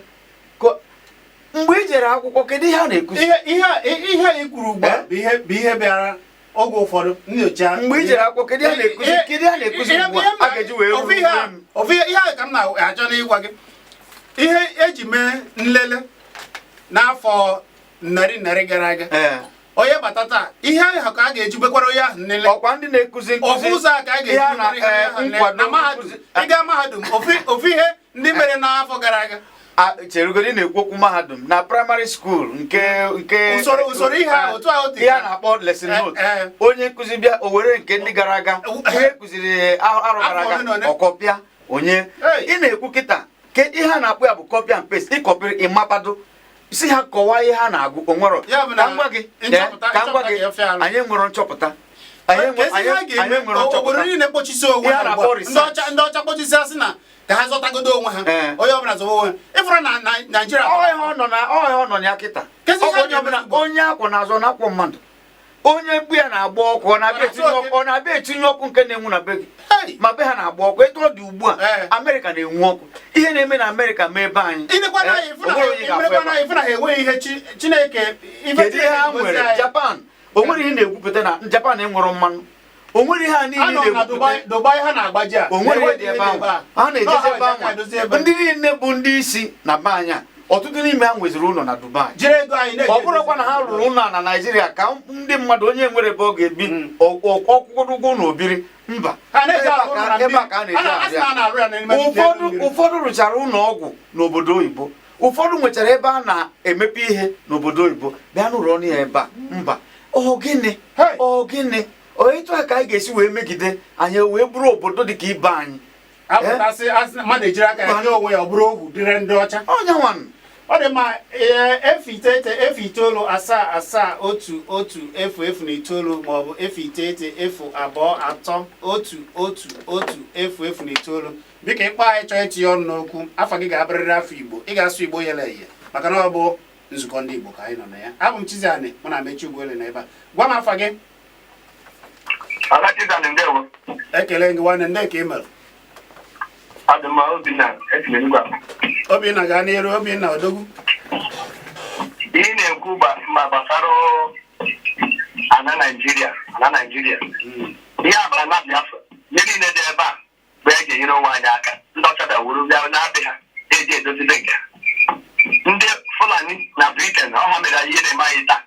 mgbe i jere akwụkwọ kedu ihe a na-ekuzi ihe ị kwuru ugbu a bụ ihe bịara oge ụfọdụ nyocha mgbe i jere akwụkwọ kedu ihe a na-ekuzi ugbu a ga-eji wee rụọ ihe ahụ ka m na-achọ n'ịgwa gị ihe eji mee nlele n'afọ narị gara aga onye bata taa ihe ahụ ka a ga-eji bekwara onye ahụ nlele ọkwa ndị na-ekuzi ofu ụzọ a ka a ga-eji na mahadum ịga mahadum ofu ihe ndị mere n'afọ gara aga cherugodi na-ekwu okwu mahadum na praịmarị skuul nke usoro ihe otu ahụ dị ihe a na-akpọ lesson note onye nkụzi bịa o were nke ndị gara aga ihe kụziri arụ gara aga ọkọpịa onye ị na-ekwu kịta ihe a na-akpọ ya bụ copy and paste ịkọpịrị ịmapado si ha kọwaa ihe ha na-agụ onwero ka ngwa gị anyị nwere nchọpụta obodo niile kpochisi onwe ha ndị ọcha kpochisi asị na ka ha zọtagodo onwe ha onye ọbụla zọba onwe ịfụrụ na Naịjirịa ọ nọ ya kịta onye akwụ na-azọ na akwụ mmadụ onye mkpu ya na-agba ọkụ ọ na-abịa etinye ọkụ nke na-enwu na be gị ma be ha na-agba ọkụ etu ọ dị ugbu a Amerịka na-enwu ọkụ ihe na-eme na Amerịka ma ebe anyị kedu ihe ha nwere Japan o nwere ihe na-egwupụta na Japan enwere mmanụ o nwere ihe a niile na-egwupụta o nwere ihe dị ebe ahụ ha na-ejezi ebe ahụ ndị niile bụ ndị isi na be anya ọtụtụ n'ime ha nweziri ụlọ na Dubai ọ bụrụkwa na ha rụrụ ụlọ na Naịjirịa ka ndị mmadụ onye nwere ebe ọ ga-ebi ọkwụkwọ ụgwọ na obiri mba ebe a ka a na-eji abịa ụfọdụ rụchara ụlọ ọgwụ n'obodo oyibo ụfọdụ nwechara ebe a na-emepe ihe n'obodo oyibo bịa n'ụlọ ọnụ ya ebe a mba gịnị etu a ka anyị ga-esi wee megide anyị wee bụrụ obodo dị ka ibe anyị mmadụ ejiri aka ya nye onwe ya ọ bụrụ ohu dịrị ndị ọcha ọ dị mma efu itoolu asaa asaa otu otu efu efu na itoolu maọbụ efu iteghete efu abụọ atọ otu otu otu efu efu na itoolu biko ịkpọ anyị chọọ itinye ọnụ n'okwu afọ gị ga-abụrịrị afọ Igbo ị ga-asụ Igbo yele eye maka na ọ bụ nzukọ ndị Igbo ka anyị nọ na ya abụ m Chizzy Ani mụ na Amechi Ugwuele na ebe a gwa m afa gị ekele gị nwanne ndị ka ị mere Obinna gaa n'iru Obinna odogwu ihe na-ekwu ma gbasara ana Naịjirịa ihe abara na Biafra ihe niile dị ebe a bụ e ga-enyere onwe anyị aka ndị ọcha bịawuru bịa na-abịa ha eji edozibe nke ndị Fulani na Britain ọha mere ihe na-eme anyị taa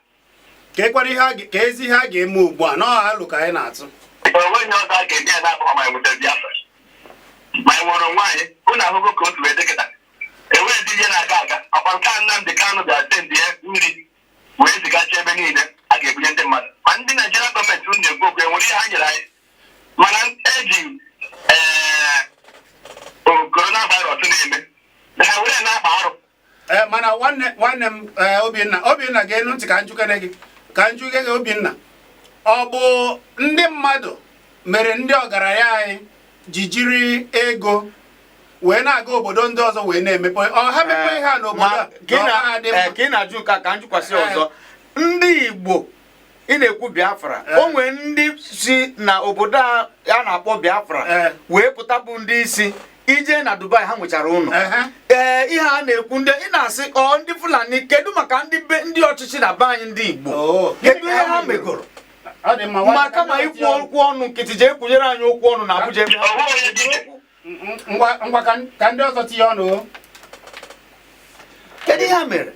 ka ezi ihe a ga-eme ugbu a n'ọha alụ ka anyị na-atụ onweghị ọzọ a ga-eme ya na-abụghị ma enweta Biafra ma ị nwere onwe anyị unu ahụgo ka otu wee dịkịta enweghịzi ihe na-aga aga ọkwa nke a Nnamdị Kanụ bịara tendị ya nri wee zigacha ebe niile a ga-ebunye ndị mmadụ ma ndị Naịjirịa gọọmenti unu na-ekwu okwu enwere ihe ha nyere anyị mana eji korona virus na-eme na ha were na-akpa arụ mana nwanne m Obinna ga-enu ntị ka njụke gị Obinna ọ bụ ndị mmadụ mere ndị ọgaranya anyị ji jiri ego wee na-aga obodo ndị ọzọ wee na-emepe ha mepe ihe a n'obodo ka ị na-ajụ ka njụkwasị ọzọ ndị Igbo ị na-ekwu Biafra o nwere ndị si na obodo a na-akpọ Biafra wee pụta bụ ndị isi ije na Dubai ha nwechara ụlọ ihe a na-ekwu ndị ị na-asị ndị Fulani kedu maka ndị ọchịchị na be anyị ndị Igbo kedu ihe ha megoro maka ma ikwu okwu ọnụ nkịtị jee kwunyere anyị okwu ọnụ na Abuja ebe ngwa ka ndị ọzọ tinye ọnụ kedu ihe ha mere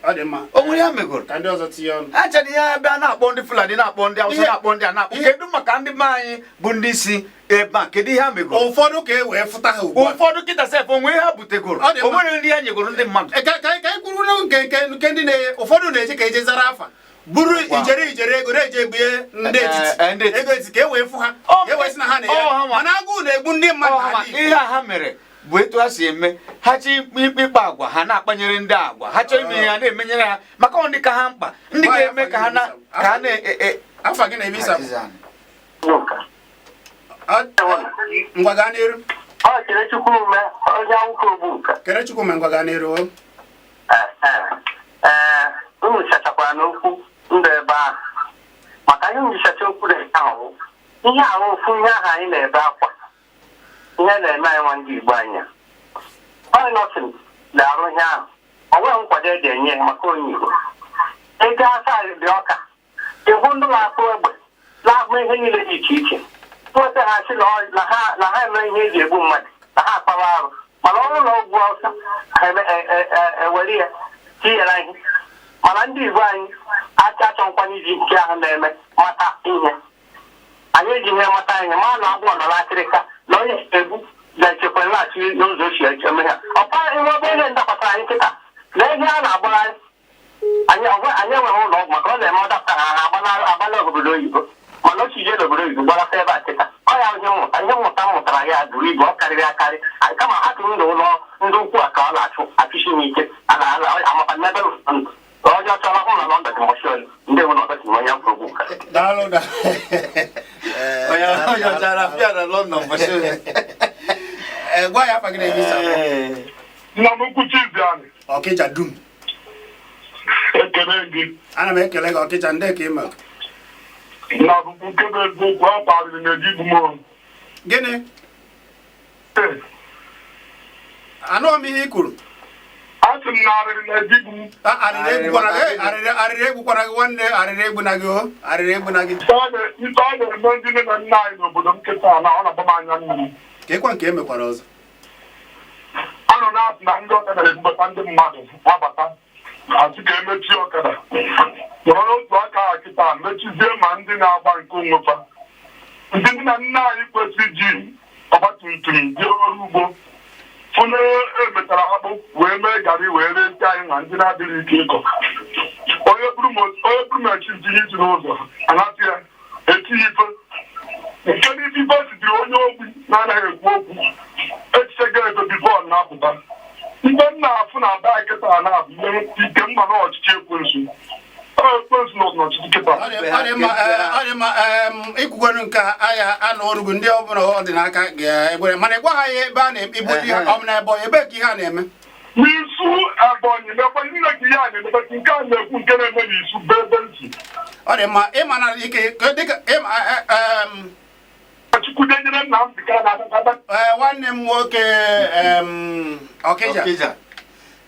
o nwere ha megoro ka ndị ọzọ tinye ọnụ achadị ihe ebe a na-akpọ ndị Fulani na-akpọ ndị Hausa na-akpọ ndị a na-akpọ kedu maka ndị be anyị bụ ndị isi ebe a kedu ihe ha megoro ụfọdụ ka e wee fụta ha ugbu a ụfọdụ kịta sef onwe ha butegoro o nwere ndị ha nyegoro ndị mmadụ ka anyị kwuru nke ndị ụfọdụ na-eje ka eje zara afa buru ijere ego na-eje bie ndị etiti ego etiti ka e wee fụ ha e wee sị na ha na ya mana agụụ na-egbu ndị mmadụ ihe ha mere bụ etu ha si eme ha chi ikpe agwa ha na-akpanyere ndị agwa ha chọrọ ime ihe ha na-emenyere ha maka ọ ndị ka ha mkpa ndị ga-eme ka ha na afa gị na-ebe isa ngwa gaa n'iru Kerechukwu ngwa gaa n'iru unu chachakwara n'okwu ndụ ebe ahụ maka ihe njichacha okwu dị ahụ ihe ahụ ofu ihe ahụ anyị na-ebe akwa ihe na-eme anyị nwa ndị Igbo anya ọnọtịn na-arụ ihe ahụ ọ nweghị nkwado eji enye ya maka onye Igbo ego asa dị ọka ịhụ ndị na-akpụ egbe na-ahụ ihe niile dị iche iche nweta ha sị na ha eme ihe eji egbu mmadụ na ha akpawa arụ mana ọrụ na ọgwụ ọsọ ewere ya tinyere ihe mana ndị Igbo anyị achọ nkwanye iji nke ahụ na-eme mata ihe anyị eji ihe mata ihe ma na agwụ nọ n'akịrịka na onye egbu na-echekwa nlaghachi n'ụzọ ochie eme ha ọkpa ihe ọbụ ihe ndakwatara anyị nkịta na ihe a na-agbagharị anyị enweghị ụlọ ọgwụ maka ọ na-eme ọdapụta ha agbala obodo oyibo mana otu ije n'obodo oyibo gbalata ebe a kịta ọ ya ihe mmụta m mụtara ya buru ibu ọ karịrị akarị kama ha tụrụ ndụ ụlọ ndị ukwu a ka ọ na-achụsi m ike amapa n'ebe ọjọọ chọrọ hụ na London mọshọn ndị ewu na ọdọtị onye mkpụrụ daalụ onye ọchara fịa na London mọshọn gwa ya afa gị na-ebe isa nna m ukwu Chizzy anyị Ọkịja dum ekele gị ana m ekele gị Ọkịja ndị ka ime na bụkwu nkebe eziokwu ọ kparịrị na-eji ibu m gịnị anụghị m ihe i kwuru asị m na arịrị na-eji ibu m arịrị egbukwana gị nwanne arịrị egbuna gị o arịrị egbuna gị ife ọ na-eme ndị nne na nna anyị n'obodo m nkịta na ọ na-agba m anya mmiri ka ịkwa nke emekwara ọzọ anọ na-asị na ndị ọkada na-ebubata ndị mmadụ gbabata asị ka emechie ọkada nọrọ n'otu aka ha kịta mechizie ma ndị na-agba nke onwefa ndị nne na nna anyị kwesịrị ji ọgbatumtum dị ọrụ ugbo fụna emetara akpụ wee mee garị wee ree ndị anyị na ndị na-adịghị ike ịkọ onye buru mechi tinye isi n'ụzọ anasị ya etinye ife nke n'ife ife sitere onye ogbi na-anaghị ekwu okwu echiche ga-edo bifọ na-apụta ife m na-afụ na aba kịta na-abụ ihe ike mma na ọchịchị ekwensu ekwensu nọ n'ọchịchị kịta ọ dị mma ikwugwere nke agha anụ ọrụgụ ndị ọbụla ọ dị n'aka ga-egbere mana ịgwa ha ya ebe a na-ebu ihe ọ bụ na Ebonyi ebe ka ihe a na-eme n'isu Ebonyi mekwa niile ka ihe a na-emepeta nke a na-ekwu nke na-eme n'isu bụ ebe ntị ọ dị mma ịma na ike dịka chukwudenyere nna m dịka na-adakada nwanne m nwoke Ọkịja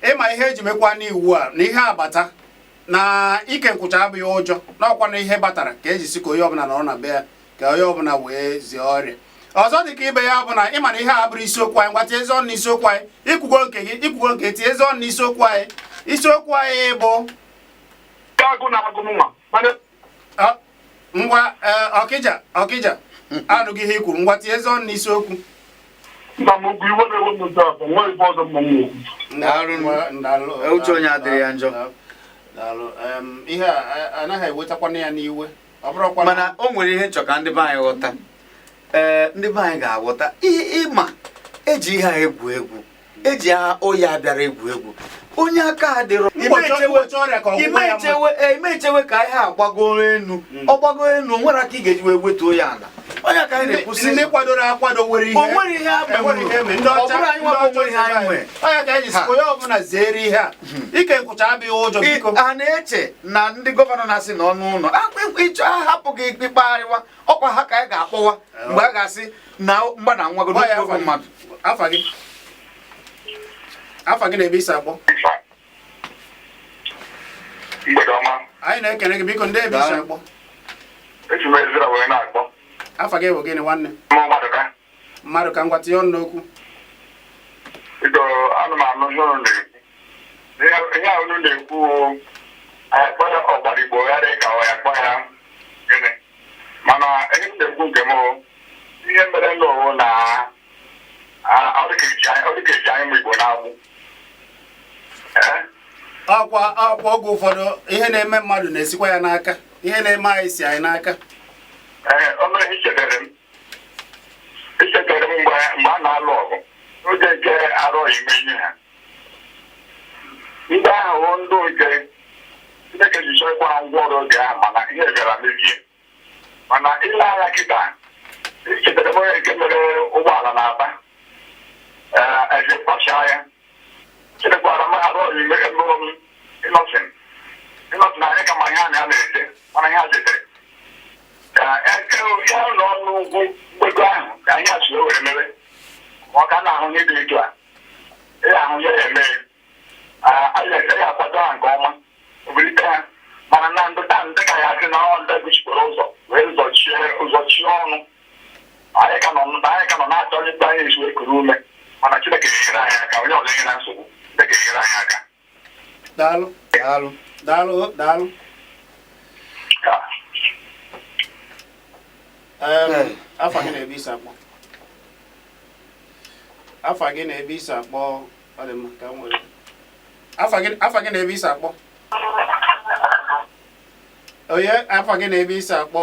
ịma ihe eji mekwa n'iwu a na ihe agbata na ike nkwụcha abụghị ụjọ n'ọkwa na ihe batara ka eji si ka onye ọbụla nọrọ na be ya ka onye ọbụla wee zie ọrịa ọzọ dị ka ibe ya bụ na ịma na ihe a bụrụ isiokwu anyị ngwa tie ezi ọnụ n'isiokwu anyị ikwugo nke gị ikwugo nke tie ezi ọnụ n'isiokwu anyị isiokwu anyị bụ agụ na agụ nwa ngwa Ọkịja anụghị ihe i kwuru ngwa tie ezi ọnụ n'isiokwu nna m ugwu iwe na-ewe mmụta afọ nwa ife ọzọ mma uche onye adịrị ya njọ ihe a anaghị ewetakwana ya n'iwe ọ bụrụkwa mana o nwere ihe nchọ ka ndị be anyị ghọta ndị be anyị ga-aghọta ịma eji ihe a egwu egwu eji agha oyi abịara egwu egwu onye aka adịrọ ime echewe ka ihe agbago enu ọ gbago enu nwere aka ị ga-eji wee wetuo ya ala onye ka anyị na-ekwusi ndị kwadoro akwado nwere ihe o nwere ihe a ndị ọcha anyị nwere ihe anyị nwere onye ka anyị sikwa onye ọbụla zere ihe a ike nkwụcha abịghị ụjọ biko a na-eche na ndị gọvanọ na-asị n'ọnụ ụlọ ịchọ ahapụ gị ikpekparịwa ọkwa ha ka anyị ga-akpọwa mgbe a ga-asị na mgba na nwagodo ofe mmadụ afa gị na-ebe isi akpọ anyị na-ekene gị biko ndị ebe isi akpọ afa gị bụ gịnị nwanne mmadụ ka ngwa tinye ọnụ n'okwu anụmanụ ihe a unu na-ekwu akpọrọ ọgbara Igbo ya dị ka ya kpọ ya gịnị mana ihe m na-ekwu nke m ihe mere n'ụwa na ọ dịka eji anyị m Igbo na-agbụ ọkwa oge ụfọdụ ihe na-eme mmadụ na-esikwa ya n'aka ihe na-eme anyị si anyị n'aka ọnụ ichetara m mgbe a na-alụ ọgụ oge nke arụ ime ihe ha ndị ahụ ndị nke Chineke ji chọọ ịgwa ngwa ọrụ oge ahụ mana ihe bịara mebie mana ile anya kịta ichetara m onye nke mere ụgbọala na-aba eze kpọchaa ya chekwara m arụ ime emụrụ m ịnọsin anyị ka ma ihe a na-ete mana ihe a jetere ya ụlọ ọrụ ugwu mgbego ahụ ka anyị asụrụ were mere ma ọ ka na-ahụ ihe dị etu a ya ahụ ya eme anyị akwado ha nke ọma obilite ha mana na ndụta ndị ka ya sị na ọ ndị gụchipụrụ ụzọ wee ụzọchie ọnụ anyị ka nọ na-achọlịta anyị esi ekuru ume mana Chineke ga-enyere anyị aka onye ọzọ nyere nsogbu Chineke ga-enyere anyị aka daalụ afa gị na-ebe isi akpọ ọ dị mma ka m nwere afa gị na-ebe isi akpọ onye afa gị na-ebe isi akpọ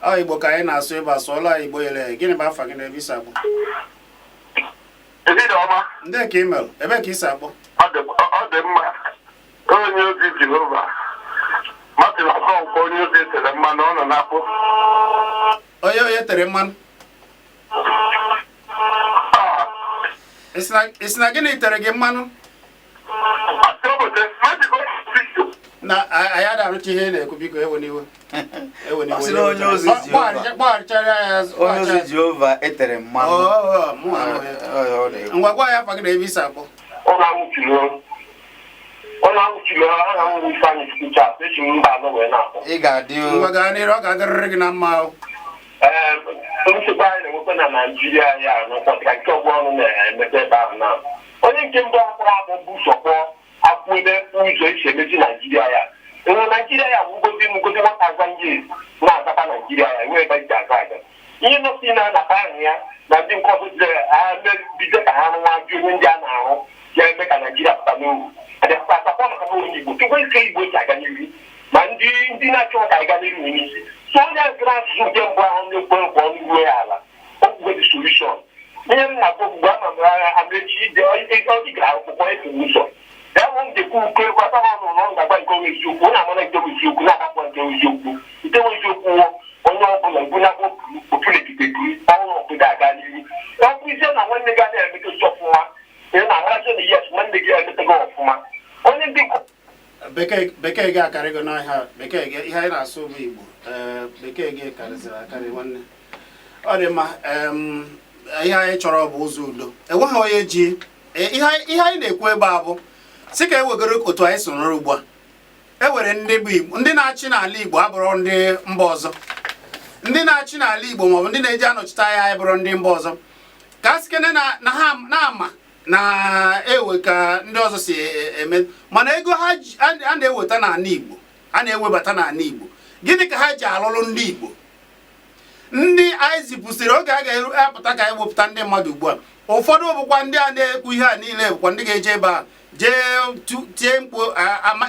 ọ Igbo ka anyị na-asụ ebe asụọla Igbo yere gịnị bụ afa gị na-ebe isi akpọ ndị ka email ebe ka isi akpọ ọ dị mma onye ozi Jehova Martin Asọmpi onye ozi tere mmanụ ọ nọ n'akpụ onye tere mmanụ isi na gịnị tere gị mmanụ na anyị ada-arụcha ihe na-ekwu biko eweniwe onye ozi Jehova etere mmanụ ngwa gwa ya afa gị na ebe isi akpọ ọ na-awụchilo aha nwere ife anyị tucha echi mba anọ wee na-akpọ ị ga-adị ngwa gaa n'iru ọ ga-agarịrị gị na mma ahụ nsogbu anyị na-enwekwa na Naijiria ya nọkọtara nke ọgwụ ọnụ na-emete ebe ahụ na onye nke mbụ akwụrụ abụ bụ sọkpọ akwụede ụzọ esi emezi Naijiria ya enwe Naijiria ya ngozi 1000 years na-azapa Naijiria ya enwe ebe ji aga aga ihe nọsi na-anata ahụ ya na ndị nke ọzọ jere agha bido ka ha rụwa ajụ onye ndị a na-arụ ga-eme ka Naijiria pụta n'oru adịkpasakwa maka onye Igbo tupu ike Igbo ji aga n'ihu ma ndị na-achọ ka anyị ga n'ihu n'isi so onye agara asụsụ nke mbụ ahụ ndị okwe nkwa ọnụ ruo ya ala okwuwe dị solushon ihe m na-akpọ mgbe ama m agha Amechi ọ gara akwụkwọ efu ụzọ ya bụ m jekwu ukwe gwatara ọnụ na ọ ga-agba nke onwe eziokwu onye amara nke eziokwu na-agbakwa nke eziokwu ite nwe eziokwu onye ọbụla ebunagbo ofunekite ọrụ ọkụga aga n'ihu ọ bụzie na nwanne gị na-emetazi ọfụma na-aharazi na yes nwanne gị emetaghị ọfụma onye ndị bekee gị akarịgo n'ahịa bekee gị ihe anyị na-asụ bụ Igbo bekee gị karịzịrị akarị nwanne ọ dị mma ihe anyị chọrọ bụ ụzọ udo enweghị onye ji ihe anyị na-ekwu ebe a bụ sị ka ewegoro otu anyị soro ugbu a ewere ndị bụ Igbo ndị na-achị n'ala Igbo abụrụ ndị mba ọzọ ndị na-achị n'ala Igbo maọbụ ndị na-eji anọchite anya anyị bụrụ ndị mba ọzọ ka a sikene na ha na-ama na-ewe ka ndị ọzọ si eme mana ego ha a na-eweta n'ala Igbo a na-ewebata n'ala Igbo gịnị ka ha ji alụlụ ndị Igbo ndị anyị zipụsịrị oge a ga-apụta ka anyị wepụta ndị mmadụ ugbu a ụfọdụ bụkwa ndị a na-ekwu ihe a niile bụkwa ndị ga-eje ebe a jee tie mkpu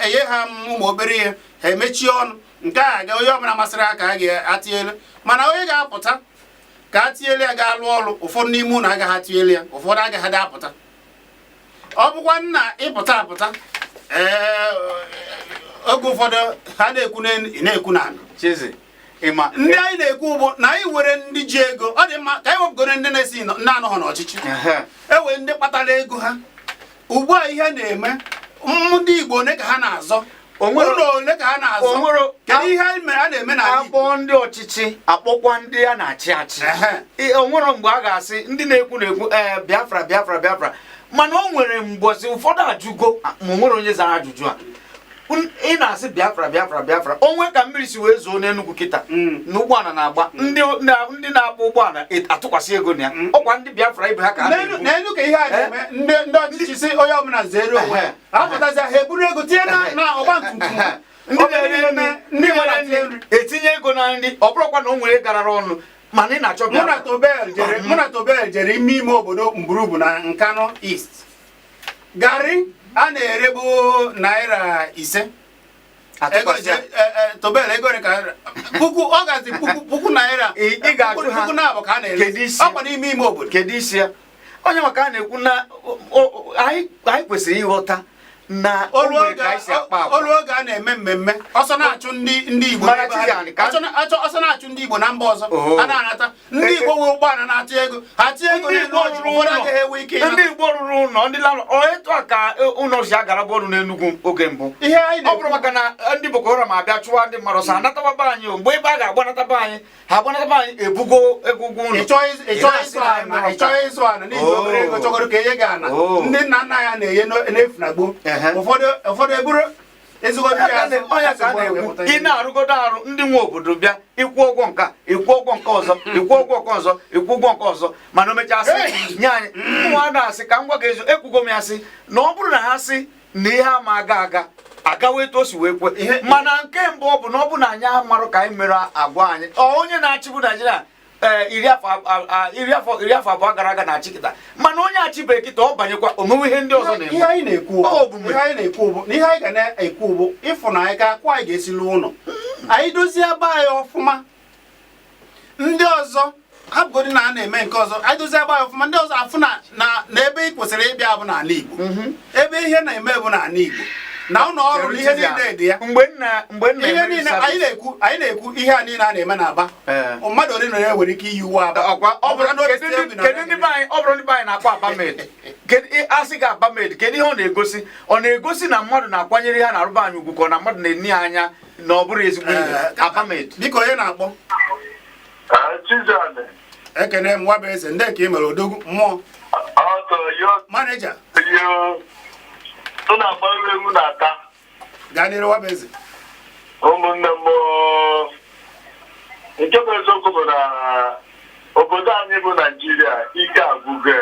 enye ha ụmụ obere ihe ha emechie ọnụ nke a ga onye ọbụla masịrị ha ka a ga-atinyelu mana onye ga-apụta ka a tinyelu ya ga-alụ ọrụ ụfọdụ n'ime ụlọ agaghị atinyelu ya ụfọdụ agaghị dị apụta ọ bụkwa nna ịpụta apụta oge ụfọdụ ha na-ekwu n'ala Chizzy ndị anyị na-ekwu bụ na anyị were ndị ji ego ọ dị mma ka anyị wepụgoro ndị na-esi ndị anọghọ n'ọchịchị ewe ndị kpatara ego ha ugbu a ihe na-eme ndị Igbo ole ka ha na-azọ ụlọ ole ka ha na-azọ kedu ihe a na-eme n'ala Igbo akpọ ndị ọchịchị akpọkwa ndị a na-achị achị onwere mgbe a ga-asị ndị na-ekwu Biafra mana o nwere mgbozi ụfọdụ ajụgo ma o nwere onye zara ajụjụ a ị na-asị Biafra onwe ka mmiri si wee zoo n'Enugu kịta na ụgbọala na-agba ndị na-agba ụgbọala atụkwasị ego na ya ọkwa ndị Biafra ibe ha ka n'elu ka ihe a na-eme ndị ọchịchị si onye ọbụla zere onwe ya apụtazi ha eburu ego tinye na ọgbatumtum ndị nwere etinye ego na nri ọ bụrụkwa na o nwere garara ọnụ mana ị na-achọ mụ na Tobel jere ime obodo Mburubu na Nkano East garị a na-erebu naira 5 tobele ego ka puku ọ gazi puku naira ị ga-ajụ ha puku na-abụ ka a na-ere ọkwa n'ime ime obodo kedu isi ya onye maka a na-ekwu na anyị kwesịrị ịghọta na olu oge a na-eme mmemme ọsọ na-achụ ndị Igbo ọsọ na-achụ ndị Igbo na mba ọzọ a na-anata ndị Igbo nwe ụgbọala na-atụ ego ha tie ego n'elu ọjụ ụfọdụ agaghị enwe ike ndị Igbo rụrụ ụlọ ndị lalụ etu a ka ụlọ si agara bụ ọrụ n'Enugu oge mbụ ọ bụrụ maka na ndị Boko Haram abịa chụwa ndị mmadụ sa anatababa anyị mgbe ebe a ga-agbanataba anyị ha agbanataba anyị ebugo egwugwu ụlọ ịchọghị ịzụ ana n'ihi obere ego chọgoro ka enye gị ana ndị nna nna ya na-enye n'efu na gboo ụfọdụ eburu ezigbo ị na-arụgodo arụ ndị nwe obodo bịa ịkwụ ụgwọ nka ịkwụ ụgwọ nke ọzọ ịkwụ ụgwọ nke ọzọ ịkwụ ụgwọ nke ọzọ mana o mechasị nye anyị nwa na-asị ka m gwa gị ekwugo m ya sị na ọ bụrụ na ha sị na ihe ama aga agawa etu o si wee kwe mana nke mbụ ọ bụ na ọ bụ na anyị amarụ ka anyị mere agwa anyị onye na-achịbụ Naịjirịa iri afọ abụọ gara aga na-achị kịta mana onye achịbeghị kịta ọ banyekwa omewe ihe ndị ọzọ na-eme ihe anyị na-ekwu bụ na ihe anyị ga na-ekwu bụ ịfụnanya ka akwa anyị ga-esi lụọ ụlọ anyị dozie ebe anyị ọfụma ndị ọzọ hapụgodi na a na-eme nke ọzọ anyị dozie ebe anyị ọfụma ndị ọzọ afụ na ebe ị kwesịrị ịbịa bụ n'ala Igbo ebe ihe na-eme bụ n'ala Igbo na ụlọ ọrụ na ihe niile dị ya ihe niile anyị na-ekwu ihe a niile a na-eme n'Aba mmadụ ole na onye nwere ike iyi uwe Aba ọ bụrụ ndị be anyị na-akpọ abamed asị ga abamed kedu ihe ọ na-egosi na-egosi na mmadụ na-akwanyere ihe na-arụba anyị ugwu ka na mmadụ na-eni anya na ọ bụrụ ezigbo abamed biko onye na-akpọ ekene m nwa bụ eze ndị nke ị mere odogwu mmụọ maneja unu agbaru egwu na-ata gaa n'iru nwa bụ eze ụmụnne m nke bụ eziokwu bụ na obodo anyị bụ Naijiria ike agwụgo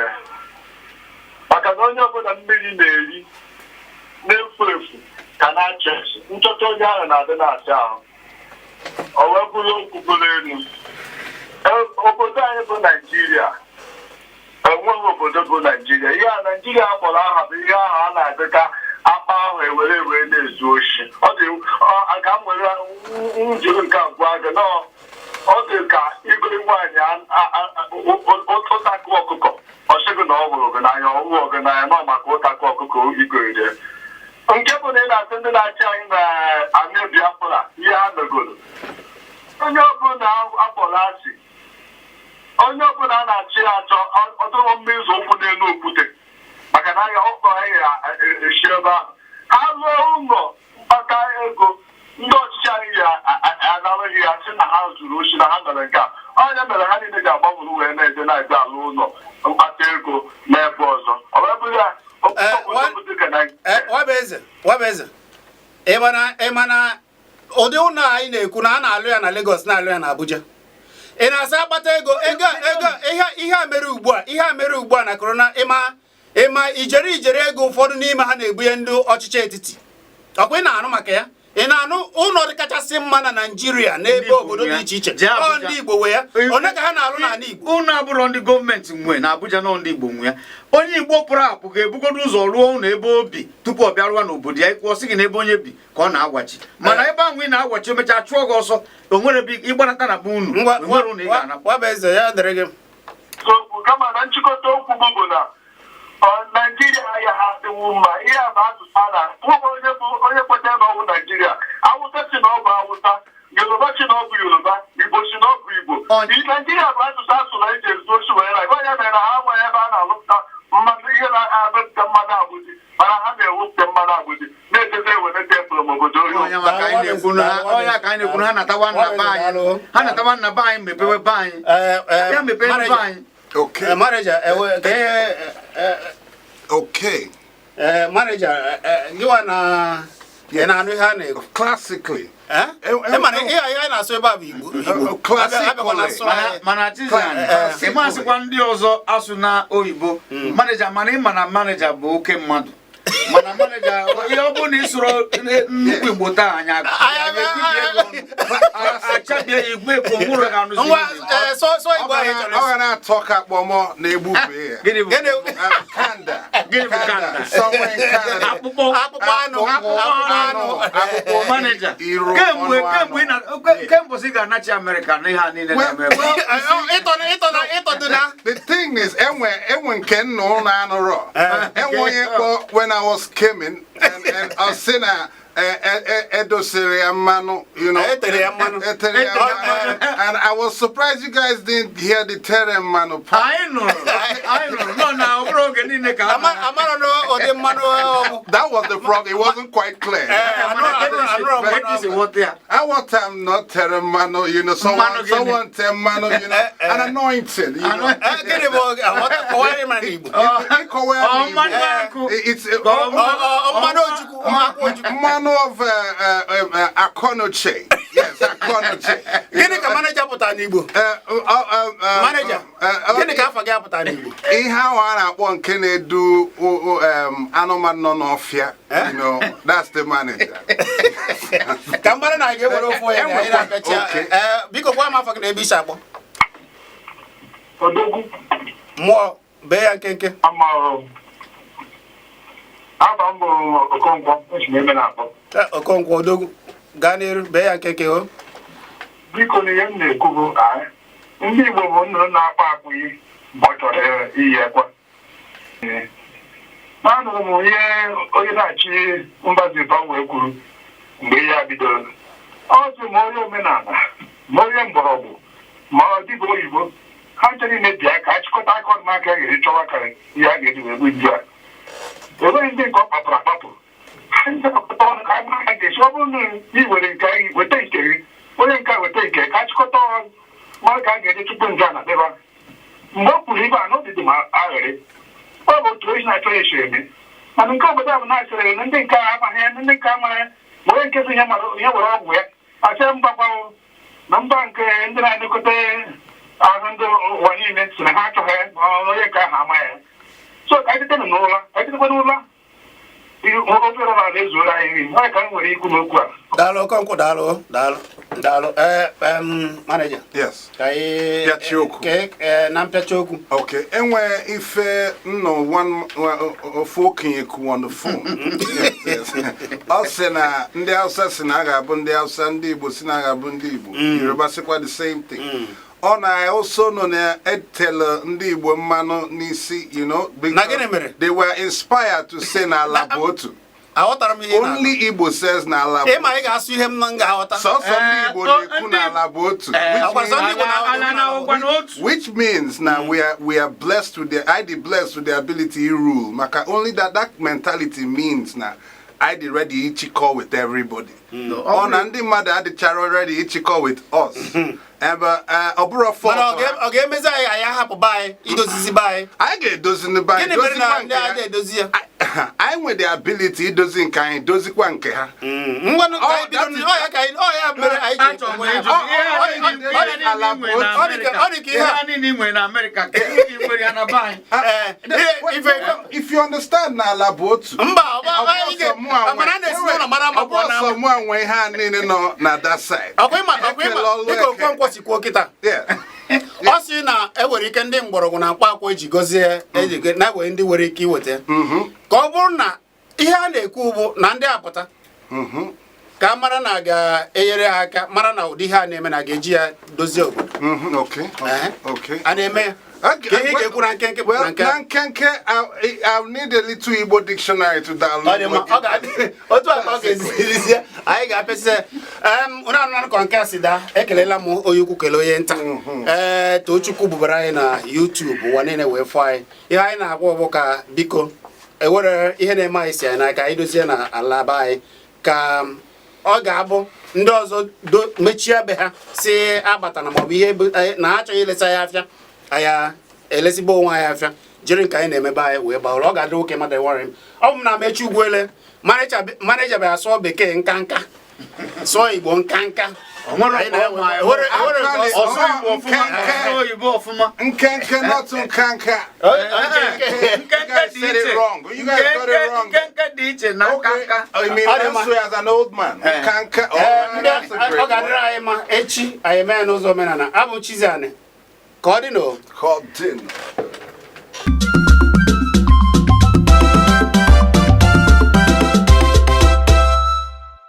maka na onye ọbụla mmiri na-eri na-efu efu ka na-achị nchọcha onye ahụ na-adị na-achị ahụ o wee bụrụ okwu bụrụ elu obodo anyị bụ Naijiria enweghị obodo bụ Naijiria ihe a Naijiria kpọrọ aha bụ ihe ahụ a na-adị ka akpa ahụ ewere na-ezu oshi ọ dị ka m were njiri nke agwa gị ọ dị ka igori nwaanyị ụtakụ ọkụkọ ọ sịgị na ọ hụrụ gị n'anya ọ hụrụ gị n'anya nọ maka ụtakụ ọkụkọ igoride nke bụ na ị na-asị ndị na-achị anyị na-amị Biafra ihe ha megoro onye ọbụla akpọrọ asị onye ọbụla a na-achị achọ ọdụrụ mmezu ụkwụ n'elu okwute maka na ahịa ọkọ anyị esi ebe ahụ ha lụọ ụlọ mkpata ego ndị ọchịchị anyị anaghị ya sị na ha zuru ochi na ha mere nke a onye mere ha niile ga-agbanwere wee na-eje na-eje alụ ụlọ mkpata ego n'ebe ọzọ ọ wee bụrụ ya Wabeze ịmana ụdị ụlọ anyị na-ekwu na a na-alụ ya na Lagos na-alụ ya na Abuja ị na-asa akpata ego ihe a mere ugbu a na korona ịma ijere ego ụfọdụ n'ime ha na-ebunye ndị ọchịchị etiti ọkwa ị na-anụ maka ya ị na-anụ ụlọ dị kachasị mma na Naịjirịa n'ebe obodo dị iche iche ọ ndị Igbo nwe ya onye ka ha na-alụ n'ala Igbo ụlọ abụrụ ndị gọọmenti nwe na Abuja nọ ndị Igbo nwe ya onye Igbo pụrụ apụ ga-ebugodo ụzọ rụọ ụlọ ebe obi tupu ọ bịa rụwa n'obodo ya ịkwụ ọsị gị n'ebe onye bi ka ọ na-agwachi mana ebe ahụ ị na-agwachi emechaa chụọ gị ọsọ o nwere ebe ịgbanata na be unu nwere ụlọ ị ga-anapụ Wabeze ya dịrị gị kama na nchịkọta okwu bụ na Naijiria ya ha adịwo mma ihe a bụ asụsụ a na-akpọ onye kpetara na ọ bụ Naijiria Awụsa si na ọ bụ Awụsa Yoruba si na ọ bụ Yoruba Igbo si na ọ bụ Igbo Naijiria bụ asụsụ asụrụ eji ezu osi wee na onye mere na ha nwere ebe a na-alụpụta mmadụ ihe na-abụpụta mmadụ agbụzi mana ha na-ewepụta mmadụ agbụzi na-echeta eweleta efere obodo onye ka anyị na-ekwu na ha natawa nna be anyị mepewe be anyị ya mepee be anyị Okay. Manager, Okay. Manager, you wanna Classically. Classically. Ndị ọzọ asụ na oyibo manager mana ịma na manager bụ oke mmadụ Mana manager, you bụ na isoro nnukwu Igbo taa anya. Achabia Igbo nwụrụ ga nụ. So Igbo ahụ ọ na talk akpọmọ na egbube. Gịnị Kanda. Gịnị bụ Kanda? Somewhere in Canada. Akpụkpọ manager. Kemgbe si ga nachi America na ihe a niile na-eme. The thing is, enwe nke nọ na anụrụ. Enwe when I was coming and I was saying Edosiri Manu, you know. And I was surprised you guys didn't hear the Tere Manu part. I know. No, now broken in the car. That was the problem. It wasn't quite clear. Our time not Tere Manu, you know, someone Tere Manu, you know, an anointing, you know. It's Manu of Akonoche. Yes, Akonoche. Gịnị ka manager pụtara n'Igbo? Manager. Gịnị ka afọ gị pụtara n'Igbo? Ihe ahụ a na-akpọ nke na-edu anụmanụ nọ n'ọfịa. You know, that's the manager. Ka mmadụ na ga-ewere ofu onye na anyị na-apịacha. Biko gwa m afọ gị na-ebe isi akpọ. Odogwu. Mmụọ bee ya nkenke. Okonkwo Odogwu gaa n'iru bee ya nkeke o. Biko na ihe m na-ekwu bụ ndị Igbo bụ nnụnụ na-akpa akpụghị gbọchọrọ iyi ekwe. Anụrụ m ihe onye na-achị mba Zimbabwe wee kwuru mgbe ihe a bidoro. Ọ sị ma onye omenala ma onye mgbọrọgwụ ma ọ dịbụ oyibo ha chọrọ imebi aka achịkọta aka ọdụmaka a ga-eji chọwa ka ihe a ga-eji wee gbu ndị a. Enweghị ndị nke ọ kpapụrụ akpapụ ndị ọpụta ọnụ ka a ga-esi ọ bụrụ na ị were nke gị weta nke gị onye nke weta nke ka achịkọta ọrụ mara ka a ga-eji tupu nke a na deba mgbe o kwuru ibe a n'obi dị ma aghịrị ọ bụ otu ozi na-achọ ya esi eme mana nke obodo ahụ na-asịrị na ndị nke a amaghị ya ndị nke a mara onye nke ihe were ọgwụ ya asịa mgbakwanwụ na mba nke ndị na-elekọta ahụ ndị ụwa niile si na ha achọghị onye nke ahụ ama ya. So I didn't know that. I didn't know that. You over on this way. Why can't we go? Dalo Konko Dalo. Manager. Yes. Nampa choku. Okay. And where if no one forking on the phone. Yes. Asena, the outside Sinaga, Bundi outside Businaga Bundibu. You're basically the same thing. I also know that ndị Igbo mmanụ n'isi, you know, because they were inspired to say na labotu. Only Igbo says na labotu. So some Igbo na labotu, which means now we are blessed with blessed with the ability to rule. Maka only that mentality means now I the ready ichiko with everybody. On Andy mother had the charo ready ichiko with us. But Obura for okay, Meza, I have to buy. It does buy. I get those in the buy. I'm with the ability, doesn't kind, does it one care. If you understand now, Labot, someone way hand in na that side. Yeah. Osi na ewere ike ndị mgbọrọgwụ na akwa akwa eji gozie na we ndị were ike iweta ka ọ bụrụ na ihe a na-ekwu bụ na ndị apụta ka mara na ga-enyere ha aka mara na ụdị ha na-eme na ga-eji ya dozie obodo. Okay. A na-eme I'll need a little Igbo dictionary to download. I got to say, Ekelela mo oyuku keloye nta. Tochuku bubara na YouTube one na Wi-Fi. Ihe na agwo ka biko ewere ihe na-eme isi na ka idozie na ala bai ka ọ ga-abụ ndị ọzọ mechie be ha si agbata na maọbụ ihe na achọghị ilesa ya afịa aya elesibo onwe ya afịa jiri nke anyị na-emebe anyị wee gbaa ọ ga-adị oke mmadụ worry ọ bụ na AMECHI UGWUELE manager be asọ bekee nka sụọ Igbo nkanka. Nkenke, not nkanka. You guys said it wrong. You guys got it wrong. Okay. I mean, that's as an old man. Nkanka. Oh, that's a great one. Echi, I am an Ozomenana. Abu Chizzy. Cordino. Cordino.